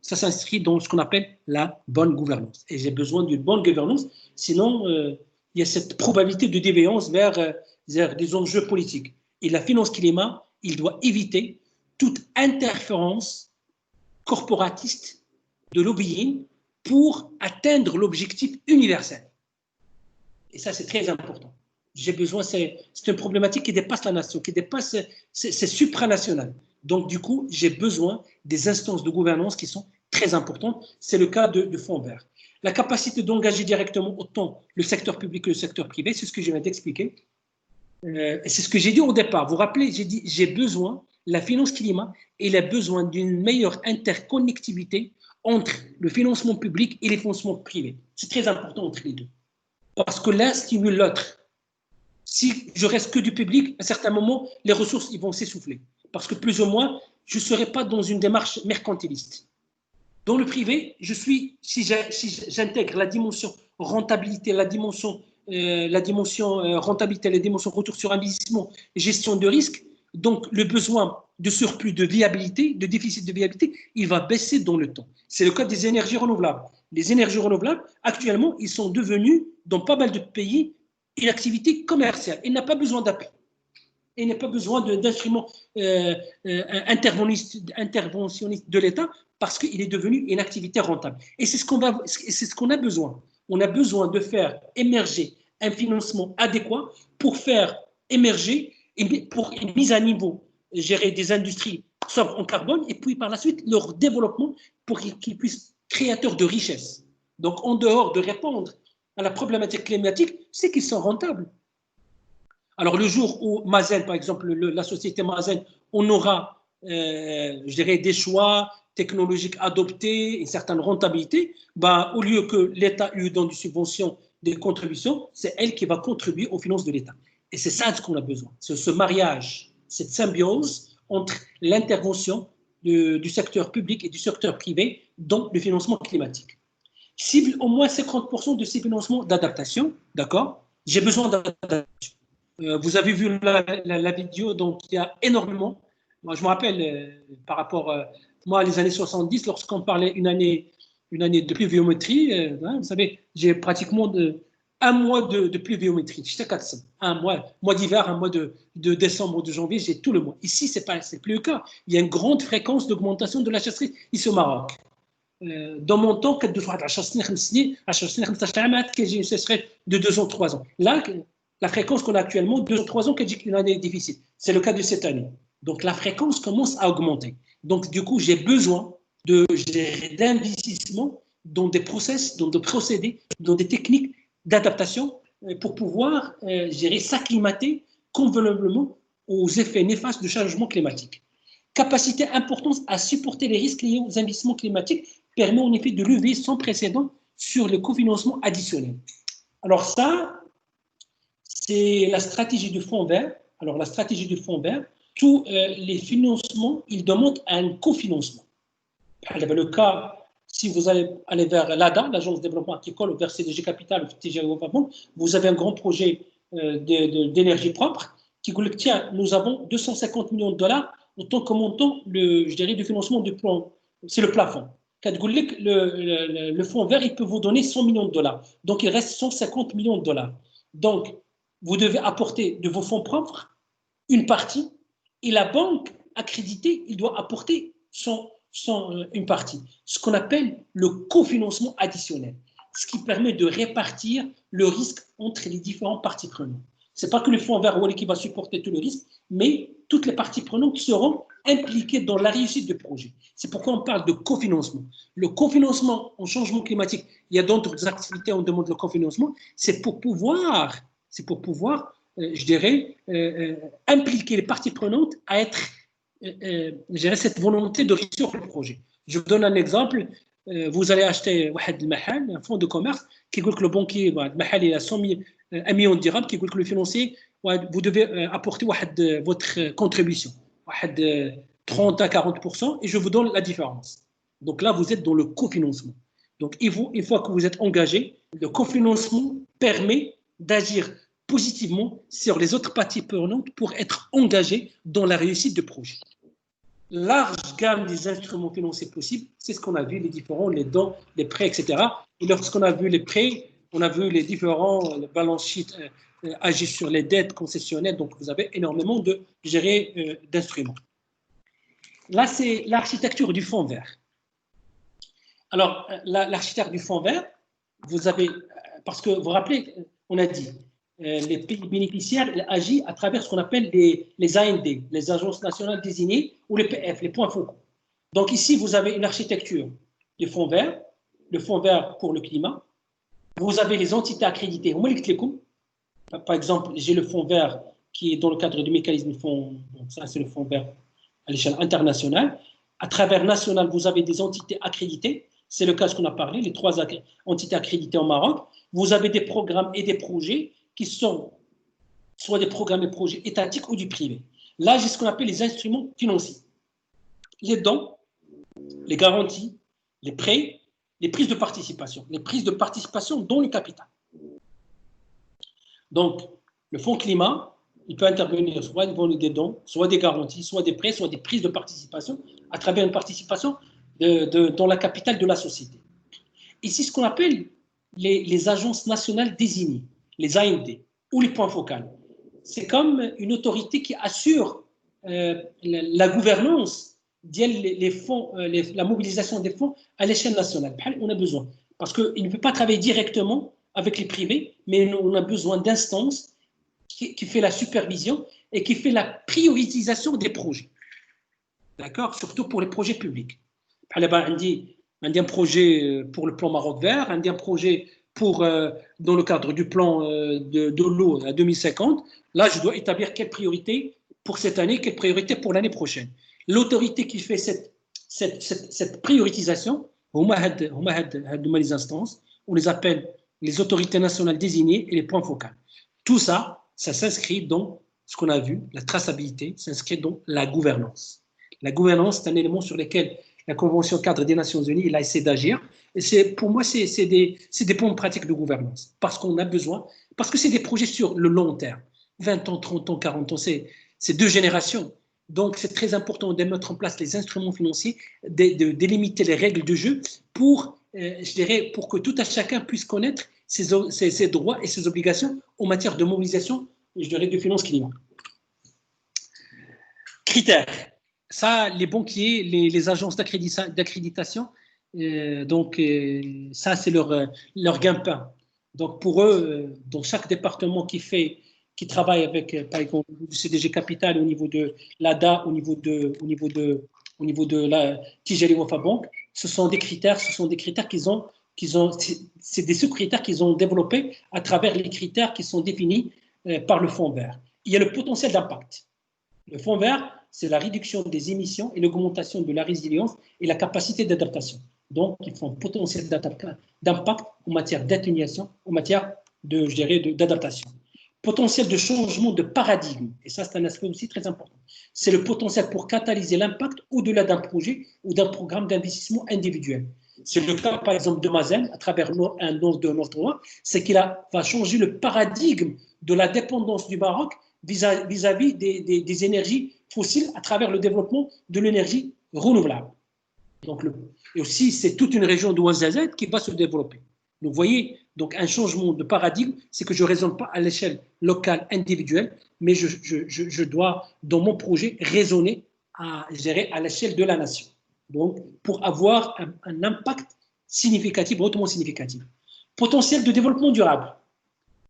[SPEAKER 1] ça s'inscrit dans ce qu'on appelle la bonne gouvernance. Et j'ai besoin d'une bonne gouvernance, sinon il y a cette probabilité de déviance vers des enjeux politiques. Et la finance climat, il doit éviter toute interférence corporatiste de lobbying pour atteindre l'objectif universel. Et ça, c'est très important. J'ai besoin, c'est une problématique qui dépasse la nation, c'est supranational. Donc, du coup, j'ai besoin des instances de gouvernance qui sont très importantes. C'est le cas de fonds verts. La capacité d'engager directement autant le secteur public que le secteur privé, c'est ce que je viens d'expliquer. C'est ce que j'ai dit au départ. Vous vous rappelez, j'ai dit, j'ai besoin, la finance climat, il a besoin d'une meilleure interconnectivité entre le financement public et les financements privés. C'est très important entre les deux. Parce que l'un stimule l'autre. Si je reste que du public, à un certain moment, les ressources ils vont s'essouffler. Parce que plus ou moins, je ne serai pas dans une démarche mercantiliste. Dans le privé, si j'intègre la dimension rentabilité, la dimension rentabilité, la dimension retour sur investissement, gestion de risque, donc le besoin de surplus de viabilité, de déficit de viabilité, il va baisser dans le temps. C'est le cas des énergies renouvelables. Les énergies renouvelables, actuellement, ils sont devenus, dans pas mal de pays, une activité commerciale. Il n'a pas besoin d'appui. et il n'y a pas besoin d'instruments interventionnistes de l'État parce qu'il est devenu une activité rentable. Et c'est ce qu'on a besoin. On a besoin de faire émerger un financement adéquat pour faire émerger, pour une mise à niveau, gérer des industries sobres en carbone, et puis par la suite leur développement pour qu'ils puissent créateurs de richesse. Donc en dehors de répondre à la problématique climatique, c'est qu'ils sont rentables. Alors le jour où Mazen, par exemple, la société Mazen, on aura, je dirais, des choix technologiques adoptés, une certaine rentabilité, bah, au lieu que l'État lui donne des subventions, des contributions, c'est elle qui va contribuer aux finances de l'État. Et c'est ça ce qu'on a besoin, c'est ce mariage, cette symbiose entre l'intervention du secteur public et du secteur privé dans le financement climatique. Cible au moins 50% de ces financements d'adaptation, d'accord? J'ai besoin d'adaptation. Vous avez vu la vidéo, donc il y a énormément. Moi, je me rappelle par rapport, moi, les années 70, lorsqu'on parlait une année de pluviométrie, hein, vous savez, j'ai pratiquement un mois de pluviométrie. J'étais 400. Un mois d'hiver, un mois de décembre, de janvier, j'ai tout le mois. Ici, c'est plus le cas. Il y a une grande fréquence d'augmentation de la chasserie ici au Maroc. Dans mon temps, كدوز واحد 10 سنين 5 سنين 10 سنين 15 عام كيجي une sécheresse de 2 ans 3 ans. Là, la fréquence qu'on a actuellement, 2 ou 3 ans, qui dit qu'une année difficile. C'est le cas de cette année. Donc, la fréquence commence à augmenter. Donc, du coup, j'ai besoin d'investissement dans des process, dans des procédés, dans des techniques d'adaptation pour pouvoir gérer, s'acclimater convenablement aux effets néfastes du changement climatique. Capacité importante à supporter les risques liés aux investissements climatiques permet en effet de lever sans précédent sur le cofinancement additionnel. Alors ça, c'est la stratégie du fonds vert. Alors, la stratégie du fonds vert, tous les financements, ils demandent un cofinancement. Le cas, si vous allez aller vers l'ADA, l'Agence de développement agricole, ou vers CDG Capital, ou TGA, vous avez un grand projet d'énergie propre qui vous dit, tiens, nous avons 250 millions de dollars en tant que montant, je dirais, du financement du plan. C'est le plafond. Le fonds vert, il peut vous donner 100 millions de dollars. Donc, il reste 150 millions de dollars. Donc, vous devez apporter de vos fonds propres une partie et la banque accréditée, il doit apporter une partie. Ce qu'on appelle le cofinancement additionnel, ce qui permet de répartir le risque entre les différentes parties prenantes. Ce n'est pas que le fonds vert qui va supporter tout le risque, mais toutes les parties prenantes seront impliquées dans la réussite du projet. C'est pourquoi on parle de cofinancement. Le cofinancement en changement climatique, il y a d'autres activités où on demande le cofinancement, c'est pour pouvoir, je dirais, impliquer les parties prenantes à être, gérer cette volonté de réussir le projet. Je vous donne un exemple. Vous allez acheter un fonds de commerce qui dit que le banquier, il a 1 million de dirhams, qui dit que le financier, vous devez apporter votre contribution, 30 à 40%, et je vous donne la différence. Donc là, vous êtes dans le cofinancement. Donc, une fois que vous êtes engagé, le cofinancement permet d'agir positivement sur les autres parties prenantes pour être engagé dans la réussite du projet. Large gamme des instruments financiers possibles, c'est ce qu'on a vu, les différents, les dons, les prêts, etc. Et lorsqu'on a vu les prêts, on a vu les différents balance sheets agir sur les dettes concessionnelles, donc vous avez énormément de d'instruments. Là, c'est l'architecture du fonds vert. Alors, l'architecture du fonds vert, vous avez, parce que vous vous rappelez, on a dit, les pays bénéficiaires agissent à travers ce qu'on appelle les AND, les agences nationales désignées, ou les PF, les points focaux. Donc ici, vous avez une architecture du fonds vert, le fonds vert pour le climat. Vous avez les entités accréditées. Par exemple, j'ai le fonds vert qui est dans le cadre du mécanisme fonds, donc ça c'est le fonds vert à l'échelle internationale. À travers national, vous avez des entités accréditées. C'est le cas de ce qu'on a parlé, les 3 entités accréditées au Maroc. Vous avez des programmes et des projets qui sont soit des programmes et projets étatiques ou du privé. Là, j'ai ce qu'on appelle les instruments financiers. Les dons, les garanties, les prêts, les prises de participation. Les prises de participation dans le capital. Donc, le fonds climat, il peut intervenir soit des dons, soit des garanties, soit des prêts, soit des prises de participation à travers une participation dans la capitale de la société. Ici, ce qu'on appelle les agences nationales désignées, les AND, ou les points focaux. c'est comme une autorité qui assure la gouvernance, les fonds, la mobilisation des fonds à l'échelle nationale. On a besoin. Parce qu'il ne peut pas travailler directement avec les privés, mais on a besoin d'instances qui fait la supervision et qui fait la priorisation des projets. D'accord? Surtout pour les projets publics. On dit un projet pour le plan Maroc vert, un projet pour, dans le cadre du plan de l'eau à 2050. Là, je dois établir quelle priorité pour cette année, quelle priorité pour l'année prochaine. L'autorité qui fait cette prioritisation, les instances, on les appelle les autorités nationales désignées et les points focaux. Tout ça, ça s'inscrit dans ce qu'on a vu, la traçabilité, s'inscrit dans la gouvernance. La gouvernance, c'est un élément sur lequel la Convention cadre des Nations Unies a essayé d'agir. Et pour moi, c'est des bonnes pratiques de gouvernance. Parce qu'on a besoin, parce que c'est des projets sur le long terme. 20 ans, 30 ans, 40 ans, c'est 2 générations. Donc, c'est très important de mettre en place les instruments financiers, de délimiter les règles de jeu pour, je dirais, pour que tout à chacun puisse connaître ses droits et ses obligations en matière de mobilisation, je dirais, de finances climat. Critères. Ça, les banquiers, les agences d'accréditation, ça, c'est leur gagne-pain. Donc, pour eux, dans chaque département qui travaille avec, par exemple, le CDG Capital au niveau de l'ADA, au niveau de la Tijari Wafa Bank, ce sont des critères c'est des sous-critères qu'ils ont développés à travers les critères qui sont définis par le Fonds vert. Il y a le potentiel d'impact. Le Fonds vert, c'est la réduction des émissions et l'augmentation de la résilience et la capacité d'adaptation. Donc, ils font un potentiel d'impact en matière d'atténuation, en matière d'adaptation. Potentiel de changement de paradigme, et ça, c'est un aspect aussi très important. C'est le potentiel pour catalyser l'impact au-delà d'un projet ou d'un programme d'investissement individuel. C'est le cas, par exemple, de Mazen, à travers un don de notre droit, c'est qu'il va changer le paradigme de la dépendance du Maroc vis-à-vis des énergies fossiles à travers le développement de l'énergie renouvelable. Donc, et aussi, c'est toute une région de Ouazzazate qui va se développer. Donc, vous voyez, donc un changement de paradigme, c'est que je ne raisonne pas à l'échelle locale, individuelle, mais je dois, dans mon projet, raisonner à l'échelle de la nation. Donc, pour avoir un impact significatif, hautement significatif. Potentiel de développement durable.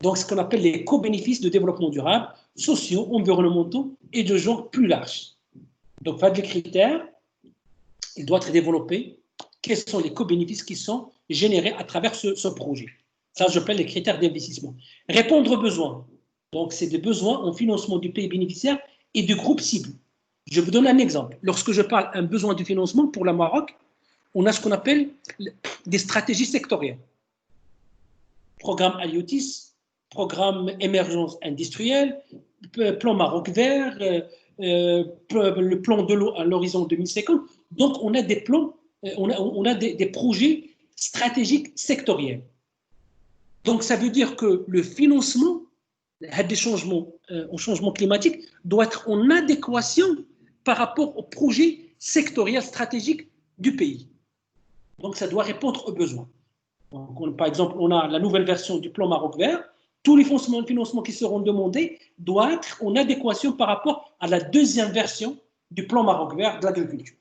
[SPEAKER 1] Donc, ce qu'on appelle les co-bénéfices de développement durable, sociaux, environnementaux et de genre plus large. Donc, faire des critères, il doit être développé. Quels sont les co-bénéfices qui sont générés à travers ce projet? Ça, j'appelle les critères d'investissement. Répondre aux besoins. Donc, c'est des besoins en financement du pays bénéficiaire et du groupe cible. Je vous donne un exemple. Lorsque je parle d'un besoin de financement pour le Maroc, on a ce qu'on appelle des stratégies sectorielles. Programme Aliotis, programme émergence industrielle, plan Maroc vert, le plan de l'eau à l'horizon 2050. Donc, on a des plans, on a des projets stratégiques sectoriels. Donc, ça veut dire que le financement des changements, au changement climatique doit être en adéquation par rapport aux projets sectoriels stratégiques du pays. Donc, ça doit répondre aux besoins. Donc, par exemple, on a la nouvelle version du plan Maroc vert. Tous les financements qui seront demandés doivent être en adéquation par rapport à la deuxième version du plan Maroc vert de l'agriculture.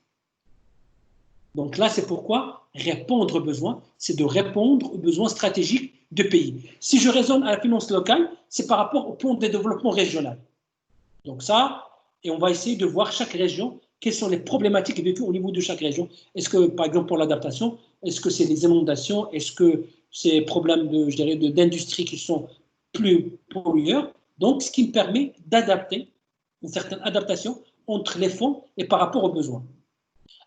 [SPEAKER 1] Donc là, c'est pourquoi répondre aux besoins, c'est de répondre aux besoins stratégiques du pays. Si je raisonne à la finance locale, c'est par rapport au plan de développement régional. Donc ça, et on va essayer de voir chaque région, quelles sont les problématiques vécues au niveau de chaque région. Est-ce que, par exemple, pour l'adaptation, est-ce que c'est les inondations, est-ce que c'est des problèmes d'industrie qui sont plus pollueurs? Donc, ce qui me permet d'adapter, une certaine adaptation entre les fonds et par rapport aux besoins.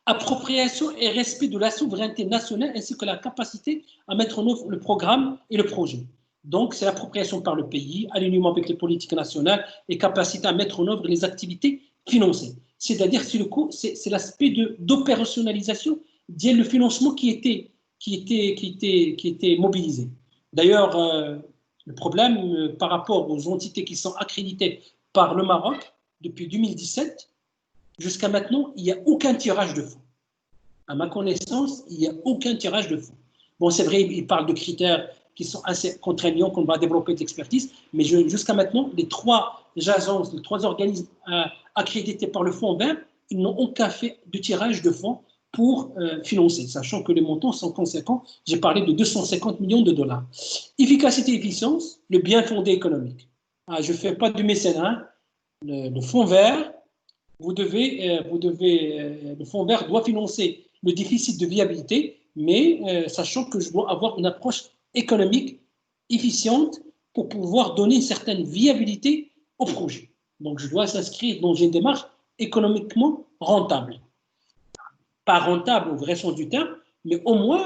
[SPEAKER 1] Appropriation et respect de la souveraineté nationale ainsi que la capacité à mettre en œuvre le programme et le projet. Donc, c'est l'appropriation par le pays, alignement avec les politiques nationales et capacité à mettre en œuvre les activités financées. C'est-à-dire, c'est l'aspect d'opérationnalisation du financement qui était mobilisé. D'ailleurs, le problème par rapport aux entités qui sont accréditées par le Maroc depuis 2017, jusqu'à maintenant, il n'y a aucun tirage de fonds. À ma connaissance, il n'y a aucun tirage de fonds. Bon, c'est vrai, il parle de critères qui sont assez contraignants, qu'on va développer d'expertise. Mais jusqu'à maintenant, les trois agences, les trois organismes accrédités par le Fonds vert, ils n'ont aucun fait de tirage de fonds pour financer, sachant que les montants sont conséquents. J'ai parlé de 250 millions de dollars. Efficacité et efficience, le bien fondé économique. Je ne fais pas du mécénat. Le Fonds vert, le Fonds vert doit financer le déficit de viabilité, mais sachant que je dois avoir une approche économique efficiente pour pouvoir donner une certaine viabilité au projet. Donc, je dois s'inscrire dans une démarche économiquement rentable. Pas rentable au vrai sens du terme, mais au moins,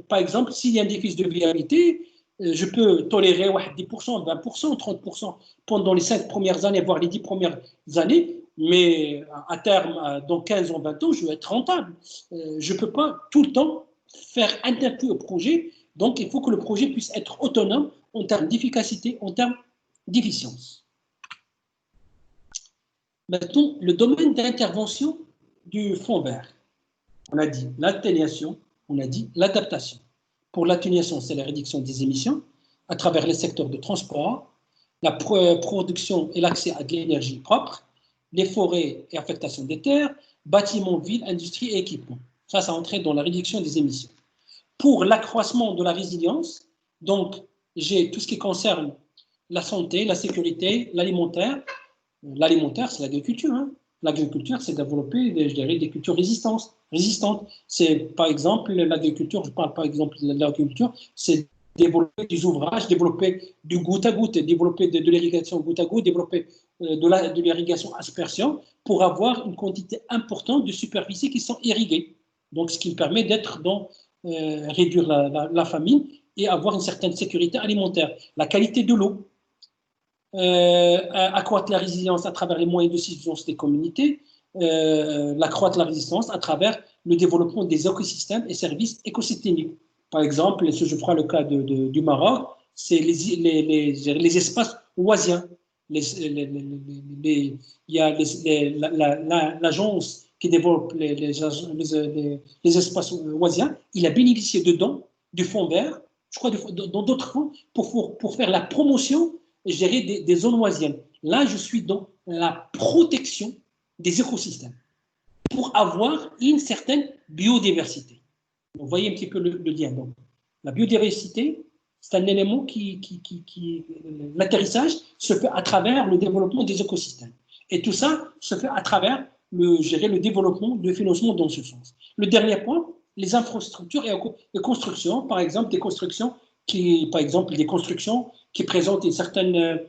[SPEAKER 1] par exemple, s'il y a un déficit de viabilité, je peux tolérer 10%, 20%, 30% pendant les 5 premières années, voire les 10 premières années, mais à terme, dans 15 ou 20 ans, je vais être rentable. Je ne peux pas tout le temps faire interpréter au projet, donc il faut que le projet puisse être autonome en termes d'efficacité, en termes d'efficience. Maintenant, le domaine d'intervention du Fonds vert. On a dit l'atténuation, on a dit l'adaptation. Pour l'atténuation, c'est la réduction des émissions à travers les secteurs de transport, la production et l'accès à de l'énergie propre, les forêts et affectation des terres, bâtiments, villes, industries et équipements. Ça entrait dans la réduction des émissions. Pour l'accroissement de la résilience, donc j'ai tout ce qui concerne la santé, la sécurité, l'alimentaire. L'alimentaire, c'est l'agriculture. L'agriculture, c'est développer des cultures résistantes. C'est, par exemple, l'agriculture, je parle par exemple de l'agriculture, c'est développer des ouvrages, développer du goutte à goutte, développer de l'irrigation goutte à goutte, développer de l'irrigation aspersion pour avoir une quantité importante de superficies qui sont irriguées. Donc, ce qui permet d'être dans réduire la famine et avoir une certaine sécurité alimentaire. La qualité de l'eau. Accroître la résilience à travers les moyens de subsistance des communautés, accroître la résistance à travers le développement des écosystèmes et services écosystémiques. Par exemple, si je prends le cas du Maroc, c'est les espaces oisiens. Il y a l'agence qui développe les espaces oisiens, il a bénéficié dedans du Fonds vert, je crois dans d'autres fonds, pour faire la promotion gérer des zones oisiennes. Là, je suis dans la protection des écosystèmes pour avoir une certaine biodiversité. Vous voyez un petit peu le lien. Donc, la biodiversité, c'est un élément l'atterrissage se fait à travers le développement des écosystèmes. Et tout ça se fait à travers le développement, le financement dans ce sens. Le dernier point, les infrastructures et constructions, par exemple des constructions qui présentent une certaine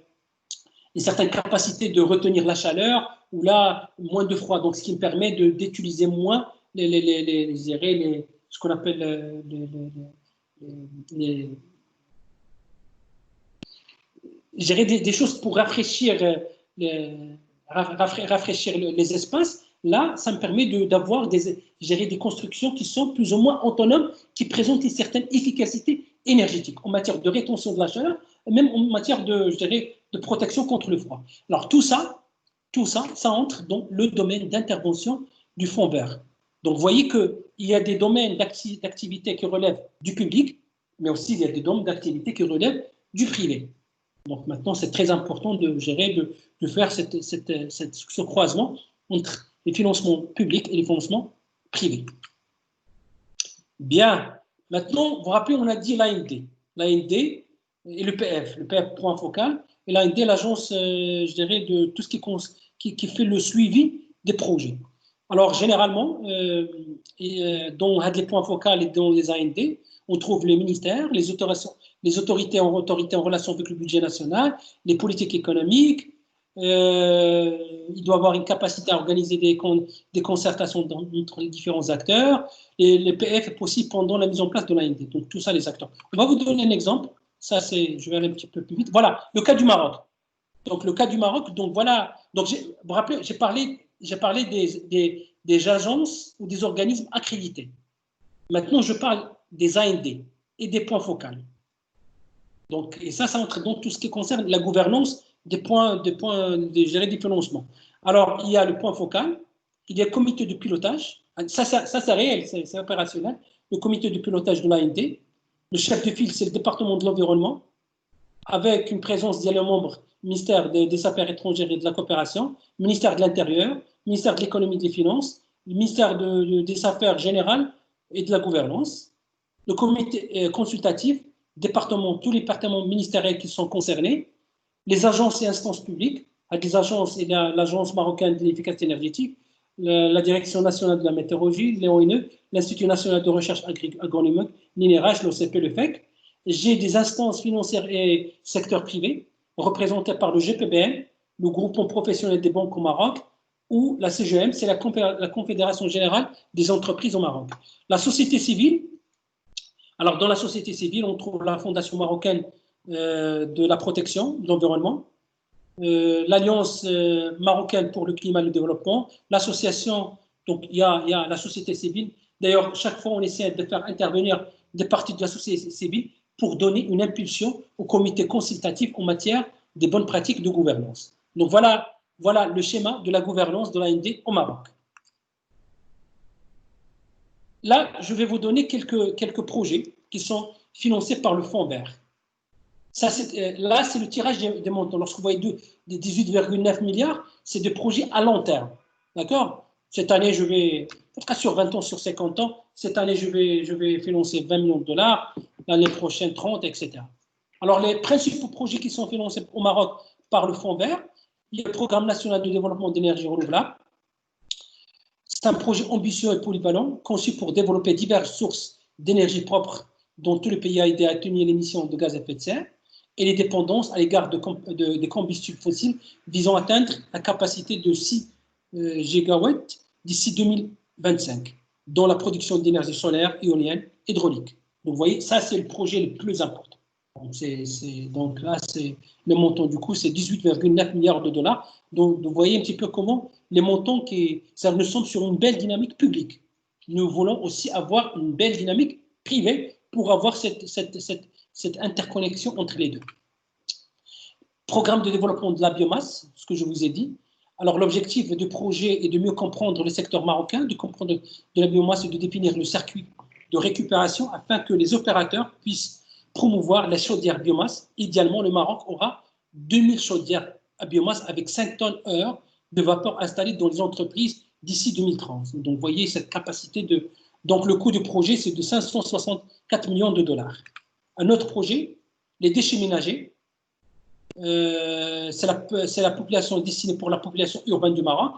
[SPEAKER 1] capacité de retenir la chaleur ou là moins de froid, donc ce qui me permet d'utiliser moins ce qu'on appelle gérer des choses pour rafraîchir les espaces. Là, ça me permet gérer des constructions qui sont plus ou moins autonomes, qui présentent une certaine efficacité énergétique en matière de rétention de la chaleur, même en matière de protection contre le froid. Alors tout ça entre dans le domaine d'intervention du Fonds vert. Donc vous voyez qu'il y a des domaines d'activité qui relèvent du public, mais aussi il y a des domaines d'activité qui relèvent du privé. Donc maintenant, c'est très important de faire ce croisement entre les financements publics et les financements privés. Bien. Maintenant, vous vous rappelez, on a dit l'AND. L'AND et le PF point focal, et l'AND, l'agence, de tout ce qui fait le suivi des projets. Alors, généralement, dans les points focaux et dans les AND, on trouve les ministères, les autorités en relation avec le budget national, les politiques économiques. Il doit avoir une capacité à organiser des concertations entre les différents acteurs. Et le PF est possible pendant la mise en place de l'AND. Donc, tout ça, les acteurs. On va vous donner un exemple. Je vais aller un petit peu plus vite. Voilà, le cas du Maroc. Donc, le cas du Maroc, donc voilà. Donc, vous vous rappelez, j'ai parlé des agences ou des organismes accrédités. Maintenant, je parle des AND et des points focaux. Donc, et ça entre dans tout ce qui concerne la gouvernance des financements. Alors, il y a le point focal, il y a le comité de pilotage. Ça c'est réel, c'est opérationnel. Le comité de pilotage de l'AND. Le chef de file, c'est le département de l'environnement, avec une présence des membres ministère des Affaires étrangères et de la coopération, ministère de l'Intérieur, ministère de l'économie et des finances, le ministère des Affaires générales et de la gouvernance, le comité consultatif, tous les départements ministériels qui sont concernés, les agences et instances publiques, avec les agences et l'Agence marocaine de l'efficacité énergétique, la Direction nationale de la météorologie, l'ONE, l'Institut national de recherche agronomique, l'INRH, l'OCP, le FEC. J'ai des instances financières et secteur privé, représentées par le GPBN, le groupement professionnel des banques au Maroc, ou la CGM, c'est la Confédération générale des entreprises au Maroc. La société civile, alors dans la société civile, on trouve la Fondation marocaine de la protection de l'environnement, l'Alliance marocaine pour le climat et le développement, l'association, donc il y a la société civile. D'ailleurs, chaque fois, on essaie de faire intervenir des parties de la société civile pour donner une impulsion au comité consultatif en matière des bonnes pratiques de gouvernance. Donc voilà le schéma de la gouvernance de l'AND au Maroc. Là, je vais vous donner quelques projets qui sont financés par le Fonds vert. Là, c'est le tirage des montants. Lorsque vous voyez des 18,9 milliards, c'est des projets à long terme. D'accord? Cette année, je vais, en tout cas sur 20 ans, sur 50 ans, cette année, je vais financer 20 millions de dollars, l'année prochaine 30, etc. Alors, les principaux projets qui sont financés au Maroc par le Fonds vert, il y a le Programme national de développement d'énergie renouvelable. C'est un projet ambitieux et polyvalent, conçu pour développer diverses sources d'énergie propre dont tout le pays a aidé à atténuer l'émission de gaz à effet de serre et les dépendances à l'égard des combustibles fossiles visant à atteindre la capacité de 6 gigawatts d'ici 2025 dans la production d'énergie solaire, éolienne, hydraulique. Donc, vous voyez, ça, c'est le projet le plus important. Donc là, le montant du coup, c'est 18,9 milliards de dollars. Donc, vous voyez un petit peu comment les montants nous sommes sur une belle dynamique publique. Nous voulons aussi avoir une belle dynamique privée pour avoir cette interconnexion entre les deux. Programme de développement de la biomasse, ce que je vous ai dit. Alors, l'objectif du projet est de mieux comprendre le secteur marocain, de comprendre de la biomasse et de définir le circuit de récupération afin que les opérateurs puissent promouvoir la chaudière biomasse. Idéalement, le Maroc aura 2000 chaudières à biomasse avec 5 tonnes heure de vapeur installées dans les entreprises d'ici 2030. Donc, vous voyez cette capacité de... Donc, le coût du projet, c'est de 564 millions de dollars. Un autre projet, les déchets ménagers. C'est la population destinée pour la population urbaine du Maroc.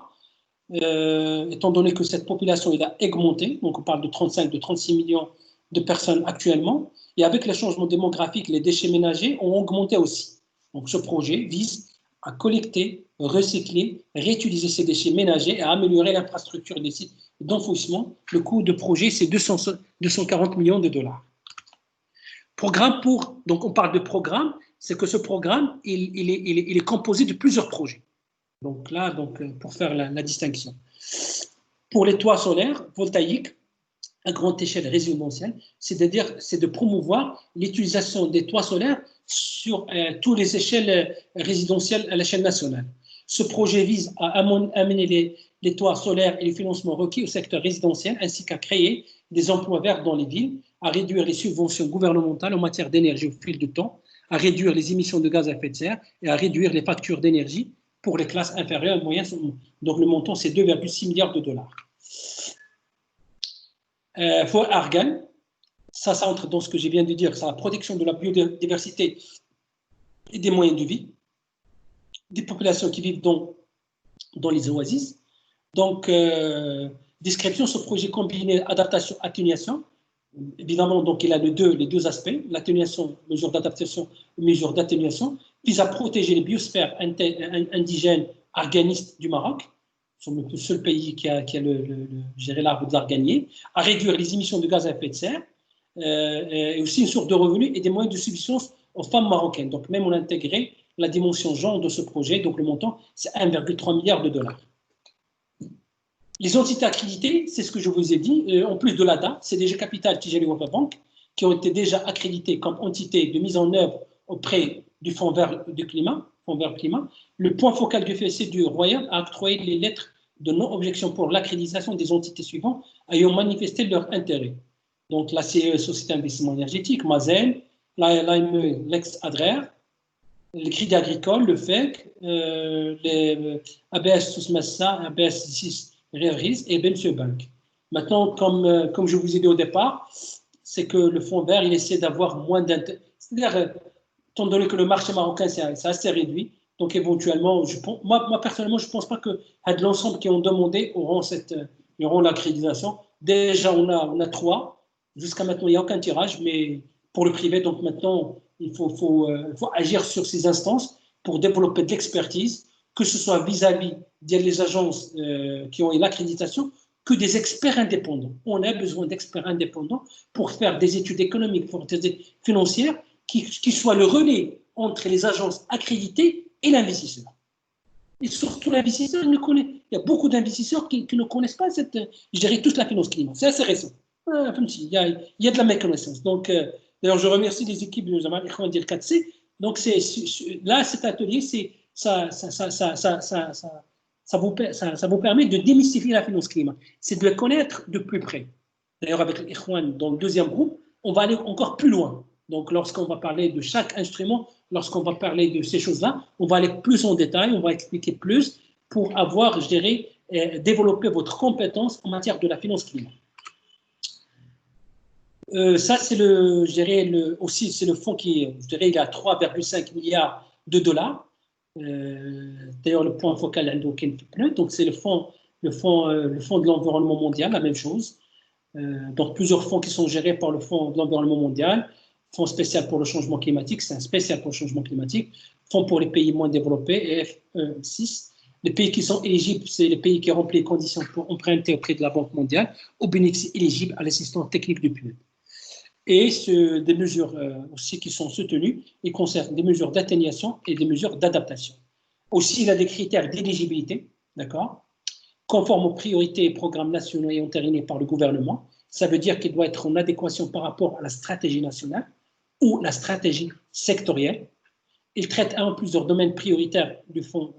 [SPEAKER 1] Étant donné que cette population a augmenté, donc on parle de 36 millions de personnes actuellement, et avec les changements démographiques, les déchets ménagers ont augmenté aussi. Donc ce projet vise à collecter, recycler, réutiliser ces déchets ménagers et à améliorer l'infrastructure des sites d'enfouissement. Le coût de projet, c'est 240 millions de dollars. Programme donc on parle de programme, c'est que ce programme, il est composé de plusieurs projets. Donc là, pour faire la distinction. Pour les toits solaires photovoltaïques à grande échelle résidentielle, c'est-à-dire c'est de promouvoir l'utilisation des toits solaires sur toutes les échelles résidentielles à l'échelle nationale. Ce projet vise à amener les toits solaires et les financements requis au secteur résidentiel, ainsi qu'à créer des emplois verts dans les villes, à réduire les subventions gouvernementales en matière d'énergie au fil du temps, à réduire les émissions de gaz à effet de serre et à réduire les factures d'énergie pour les classes inférieures et moyennes. Donc le montant, c'est 2,6 milliards de dollars. Pour Argan, ça entre dans ce que je viens de dire, c'est la protection de la biodiversité et des moyens de vie, des populations qui vivent dans les oasis. Donc, description, ce projet combiné adaptation-atténuation. Évidemment, donc, il a les deux aspects, l'atténuation, mesure d'adaptation, mesure d'atténuation, vise à protéger les biosphères indigènes arganistes du Maroc. Nous sommes le seul pays qui a géré l'arbre de l'arganier, à réduire les émissions de gaz à effet de serre, et aussi une source de revenus et des moyens de subsistance aux femmes marocaines. Donc, même on a intégré la dimension genre de ce projet, donc le montant, c'est 1,3 milliard de dollars. Les entités accréditées, c'est ce que je vous ai dit, en plus de l'ADA, CDG Capital, Tijari Wafa Bank, qui ont été déjà accréditées comme entité de mise en œuvre auprès du Fonds vert du climat, Fonds vert climat. Le point focal du FSC du Royaume a octroyé les lettres de non-objection pour l'accréditation des entités suivantes ayant manifesté leur intérêt. donc la CE, Société d'Investissement Énergétique, Mazen, l'AME, l'ex-Adrer, le Crédit Agricole, le FEC, les ABS Sousmassa, ABS 6 Réveris et Bense Bank. Maintenant, comme je vous ai dit au départ, c'est que le fonds vert, il essaie d'avoir moins d'intérêt. C'est-à-dire, étant donné que le marché marocain, c'est assez réduit, donc éventuellement, moi personnellement, je ne pense pas que l'ensemble qui ont demandé auront l'accréditation. Déjà, on a 3. Jusqu'à maintenant, il n'y a aucun tirage, mais pour le privé, donc maintenant, il faut agir sur ces instances pour développer de l'expertise, que ce soit vis-à-vis des agences qui ont l'accréditation, que des experts indépendants. On a besoin d'experts indépendants pour faire des études économiques, financières, qui soient le relais entre les agences accréditées et l'investisseur. Et surtout l'investisseur, il y a beaucoup d'investisseurs qui ne connaissent pas je dirais, toute la finance climat. C'est assez récent. Il y a de la méconnaissance. Donc, d'ailleurs, je remercie les équipes de Jamal Ikhwan Dil 4C. Donc, là, cet atelier, ça vous permet de démystifier la finance climat. C'est de la connaître de plus près. D'ailleurs, avec l'Ikhwan, dans le deuxième groupe, on va aller encore plus loin. Donc, lorsqu'on va parler de chaque instrument, lorsqu'on va parler de ces choses-là, on va aller plus en détail, on va expliquer plus pour avoir, je dirais, développer votre compétence en matière de la finance climat. Ça, c'est je dirais, aussi, c'est le fonds qui, je dirais, il a 3,5 milliards de dollars. D'ailleurs, le point focal, donc c'est le fonds de l'environnement mondial, la même chose. Donc, plusieurs fonds qui sont gérés par le Fonds de l'environnement mondial, Fonds spécial pour le changement climatique, c'est un spécial pour le changement climatique, Fonds pour les pays moins développés, EF6. Les pays qui sont éligibles, c'est les pays qui remplissent les conditions pour emprunter auprès de la Banque mondiale, au bénéfice éligible à l'assistance technique du PNUD. Et des mesures aussi qui sont soutenues et concernent des mesures d'atténuation et des mesures d'adaptation. Aussi, il y a des critères d'éligibilité, d'accord, conforme aux priorités et programmes nationaux et entérinés par le gouvernement. Ça veut dire qu'il doit être en adéquation par rapport à la stratégie nationale ou la stratégie sectorielle. Il traite un ou plusieurs domaines prioritaires du fonds,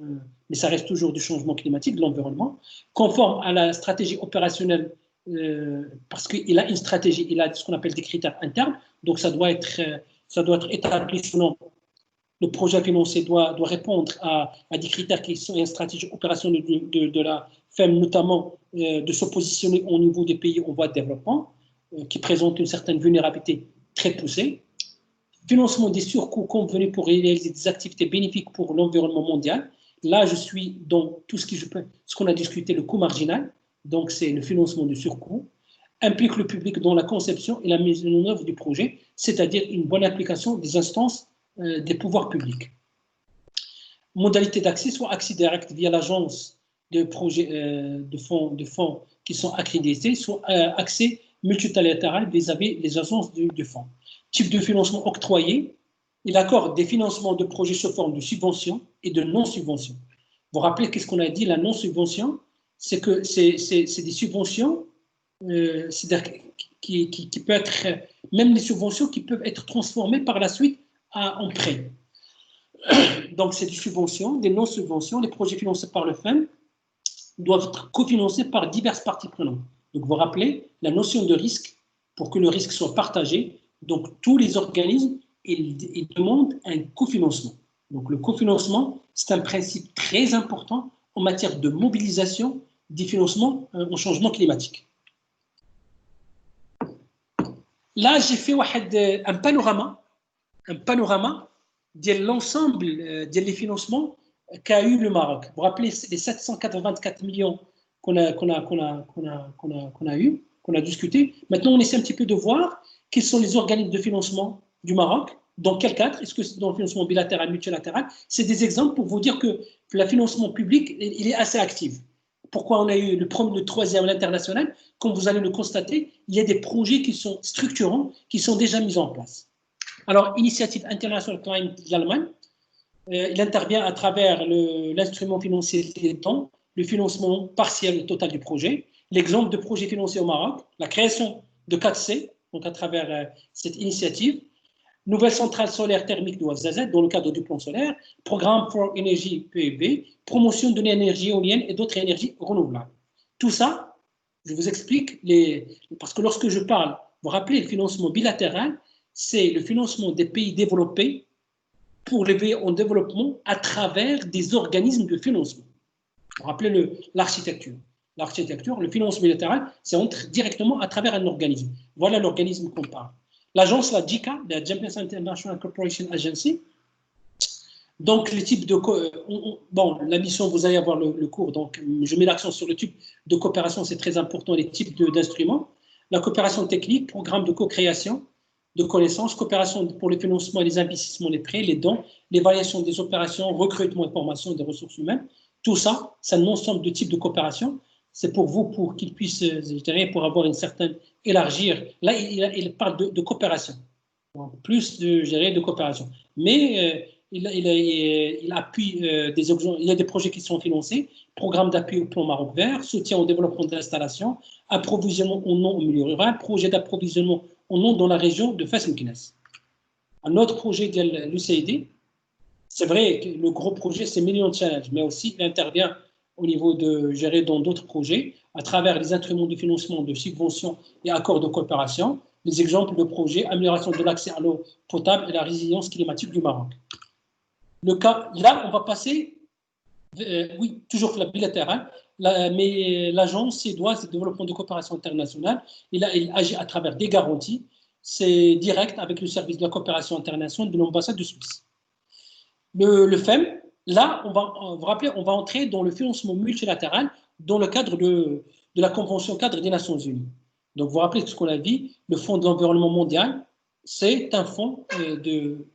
[SPEAKER 1] mais ça reste toujours du changement climatique, de l'environnement, conforme à la stratégie opérationnelle, parce qu'il a une stratégie, il a ce qu'on appelle des critères internes, donc ça doit être établi selon le projet financier doit répondre à des critères qui sont une stratégie opérationnelle de la FEM, notamment de se positionner au niveau des pays en voie de développement, qui présentent une certaine vulnérabilité très poussée. Financement des surcoûts convenus pour réaliser des activités bénéfiques pour l'environnement mondial. Là, je suis dans tout ce qu'on a discuté, le coût marginal, donc c'est le financement du surcoût, implique le public dans la conception et la mise en œuvre du projet, c'est-à-dire une bonne application des instances des pouvoirs publics. Modalité d'accès, soit accès direct via l'agence de projets de fonds qui sont accrédités, soit accès multilatéral vis-à-vis des agences de fonds. Type de financement octroyé, il accorde des financements de projets sous forme de subventions et de non-subventions. Vous vous rappelez qu'est-ce qu'on a dit, la non-subvention, c'est que c'est des subventions, c'est-à-dire qui peut être, même les subventions qui peuvent être transformées par la suite en prêt. Donc, c'est des subventions, des non-subventions. Les projets financés par le FEM doivent être cofinancés par diverses parties prenantes. Donc, vous vous rappelez la notion de risque, pour que le risque soit partagé. Donc, tous les organismes, ils demandent un cofinancement. Donc, le cofinancement, c'est un principe très important en matière de mobilisation des financements au changement climatique. Là, j'ai fait un panorama de l'ensemble des financements qu'a eu le Maroc. Vous vous rappelez les 784 millions qu'on a discuté. Maintenant, on essaie un petit peu de voir quels sont les organismes de financement du Maroc, dans quel cadre, est-ce que c'est dans le financement bilatéral, multilatéral. C'est des exemples pour vous dire que le financement public, il est assez actif. Pourquoi on a eu le premier, le troisième, l'international? Comme vous allez le constater, il y a des projets qui sont structurants, qui sont déjà mis en place. Alors, Initiative International Climate d'Allemagne, il intervient à travers l'instrument financier des temps, le financement partiel total du projet, l'exemple de projet financier au Maroc, la création de 4C, donc à travers cette initiative, nouvelle centrale solaire thermique de Ouazzazate dans le cadre du plan solaire, programme for Energy PEB, promotion de l'énergie éolienne et d'autres énergies renouvelables. Tout ça, je vous explique, parce que lorsque je parle vous rappelez, le financement bilatéral, c'est le financement des pays développés pour les pays en développement à travers des organismes de financement. Vous rappelez l'architecture. L'architecture, le financement bilatéral, c'est directement à travers un organisme. Voilà l'organisme qu'on parle. L'agence, la JICA, la Japanese International Cooperation Agency. Donc, les types de... bon, la mission, vous allez avoir le cours, donc je mets l'accent sur le type de coopération, c'est très important, les types d'instruments. La coopération technique, programme de co-création, de connaissances, coopération pour le financement et les investissements, les prêts, les dons, l'évaluation des opérations, recrutement et formation des ressources humaines. Tout ça, c'est un ensemble de types de coopération. C'est pour vous, pour qu'ils puissent, je dirais, pour avoir une certaine, élargir. Là, il parle de coopération, donc, plus de, je dirais, de coopération. Mais il appuie des exemples, il y a des projets qui sont financés, programme d'appui au plan Maroc Vert, soutien au développement de l'installation, approvisionnement en eau au milieu rural, projet d'approvisionnement en eau dans la région de Fès-Meknès. Un autre projet de l'UCID, c'est vrai que le gros projet, c'est Million Challenge, mais aussi il intervient au niveau de gérer dans d'autres projets à travers les instruments de financement, de subventions et accords de coopération. Les exemples de projets, amélioration de l'accès à l'eau potable et la résilience climatique du Maroc. Le cas, là, on va passer, oui, toujours la bilatérale, mais l'agence suédoise de développement de coopération internationale, il agit à travers des garanties, c'est direct avec le service de la coopération internationale de l'ambassade de Suisse. Le FEM, là, vous vous rappelez, on va entrer dans le financement multilatéral dans le cadre de la Convention cadre des Nations Unies. Donc, vous vous rappelez ce qu'on a dit, le Fonds de l'environnement mondial, c'est un fonds de...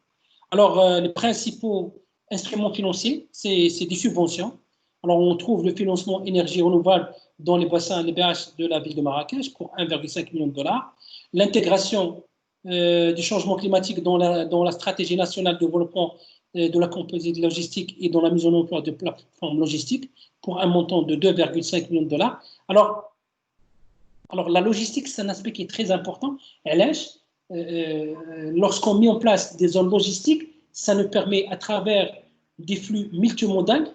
[SPEAKER 1] Alors, les principaux instruments financiers, c'est des subventions. Alors, on trouve le financement énergie renouvelable dans les bassins, les BH de la ville de Marrakech pour 1,5 million de dollars. L'intégration du changement climatique dans la stratégie nationale de développement de la composite logistique et dans la mise en emploi de plateformes logistiques pour un montant de 2,5 millions de dollars. Alors, la logistique, c'est un aspect qui est très important. Lorsqu'on met en place des zones logistiques, ça nous permet, à travers des flux multimodaux,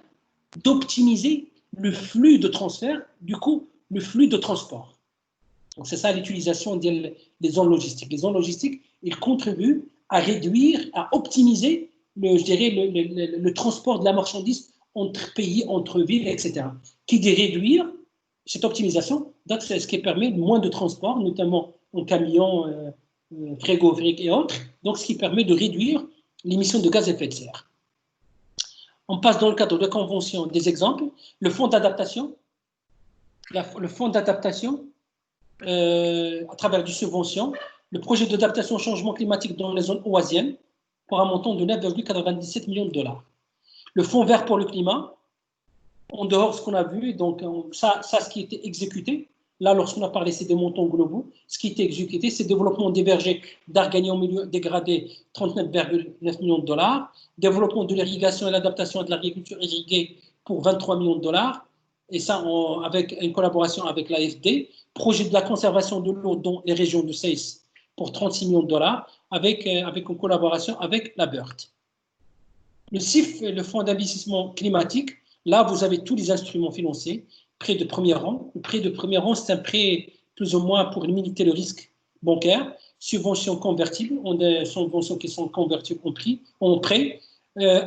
[SPEAKER 1] d'optimiser le flux de transfert, du coup, le flux de transport. Donc, c'est ça l'utilisation des zones logistiques. Les zones logistiques, ils contribuent à réduire, à optimiser le transport de la marchandise entre pays, entre villes, etc. Qui dit réduire cette optimisation, c'est ce qui permet moins de transport, notamment en camions, frigorifiques et autres, donc ce qui permet de réduire l'émission de gaz à effet de serre. On passe dans le cadre de la convention des exemples. Le fonds d'adaptation, à travers des subventions, le projet d'adaptation au changement climatique dans les zones oasiennes pour un montant de 9,97 millions de dollars. Le fonds vert pour le climat, en dehors de ce qu'on a vu, donc ça ce qui était exécuté, là lorsqu'on a parlé, c'est des montants globaux, ce qui était exécuté, c'est développement des vergers d'Arganie en milieu dégradé, 39,9 millions de dollars, développement de l'irrigation et l'adaptation de l'agriculture irriguée pour 23 millions de dollars, et ça avec une collaboration avec l'AFD, projet de la conservation de l'eau dans les régions de Seyss pour 36 millions de dollars, avec une collaboration avec la BERT. Le CIF, le Fonds d'investissement climatique, là, vous avez tous les instruments financiers, prêt de premier rang. Le prêt de premier rang, c'est un prêt plus ou moins pour limiter le risque bancaire, subventions convertibles, on a des subventions qui sont converties en prêt,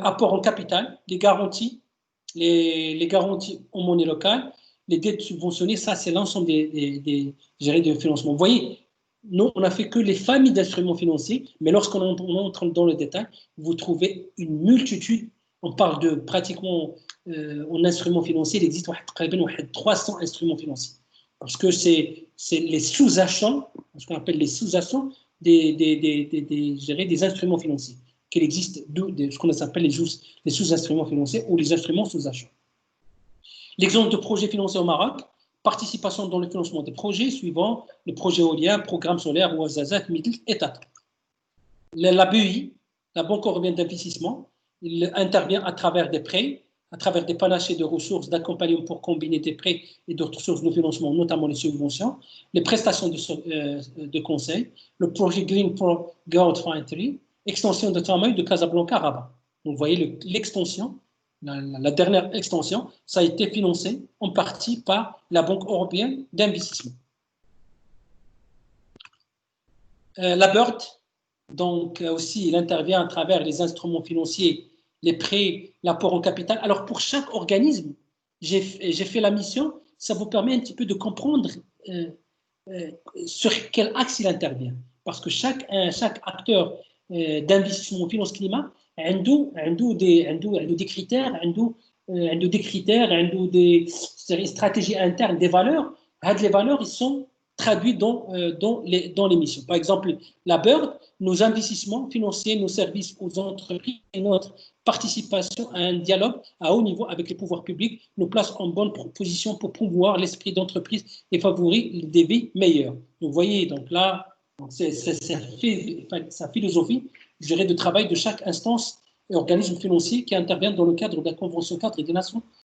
[SPEAKER 1] apport en capital, les garanties en monnaie locale, les dettes subventionnées, ça c'est l'ensemble des financements. Vous voyez, nous, on n'a fait que les familles d'instruments financiers, mais lorsqu'on entre dans le détail, vous trouvez une multitude, on parle de pratiquement en instruments financiers, il existe 300 instruments financiers. Parce que c'est les sous-achats, ce qu'on appelle les sous-achats des instruments financiers, qu'il existe ce qu'on appelle les sous-instruments financiers ou les instruments sous-achats. L'exemple de projet financier au Maroc, participation dans le financement des projets suivant les projets éoliens, programmes solaires, Ouazzazat, Midl et Tata. La BEI, la Banque européenne d'investissement, il intervient à travers des prêts, à travers des panachés de ressources d'accompagnement pour combiner des prêts et d'autres sources de financement, notamment les subventions, les prestations de conseil, le projet Green for Gold Factory, extension de travail de Casablanca à Rabat. Donc, vous voyez l'extension, la dernière extension, ça a été financé en partie par la Banque européenne d'investissement. La BIRD, donc aussi, il intervient à travers les instruments financiers, les prêts, l'apport en capital. Alors, pour chaque organisme, j'ai fait la mission, ça vous permet un petit peu de comprendre sur quel axe il intervient. Parce que chaque acteur d'investissement en finance climat a des critères, des critères, des stratégies internes, des valeurs. Les valeurs, ils sont traduites dans les missions. Par exemple, la BIRD, nos investissements financiers, nos services aux entreprises et notre participation à un dialogue à haut niveau avec les pouvoirs publics nous place en bonne position pour promouvoir l'esprit d'entreprise et favoriser des vies meilleures. Donc, vous voyez, donc là, c'est sa philosophie, je dirais, de travail de chaque instance et organisme financier qui intervient dans le cadre de la Convention cadre des Nations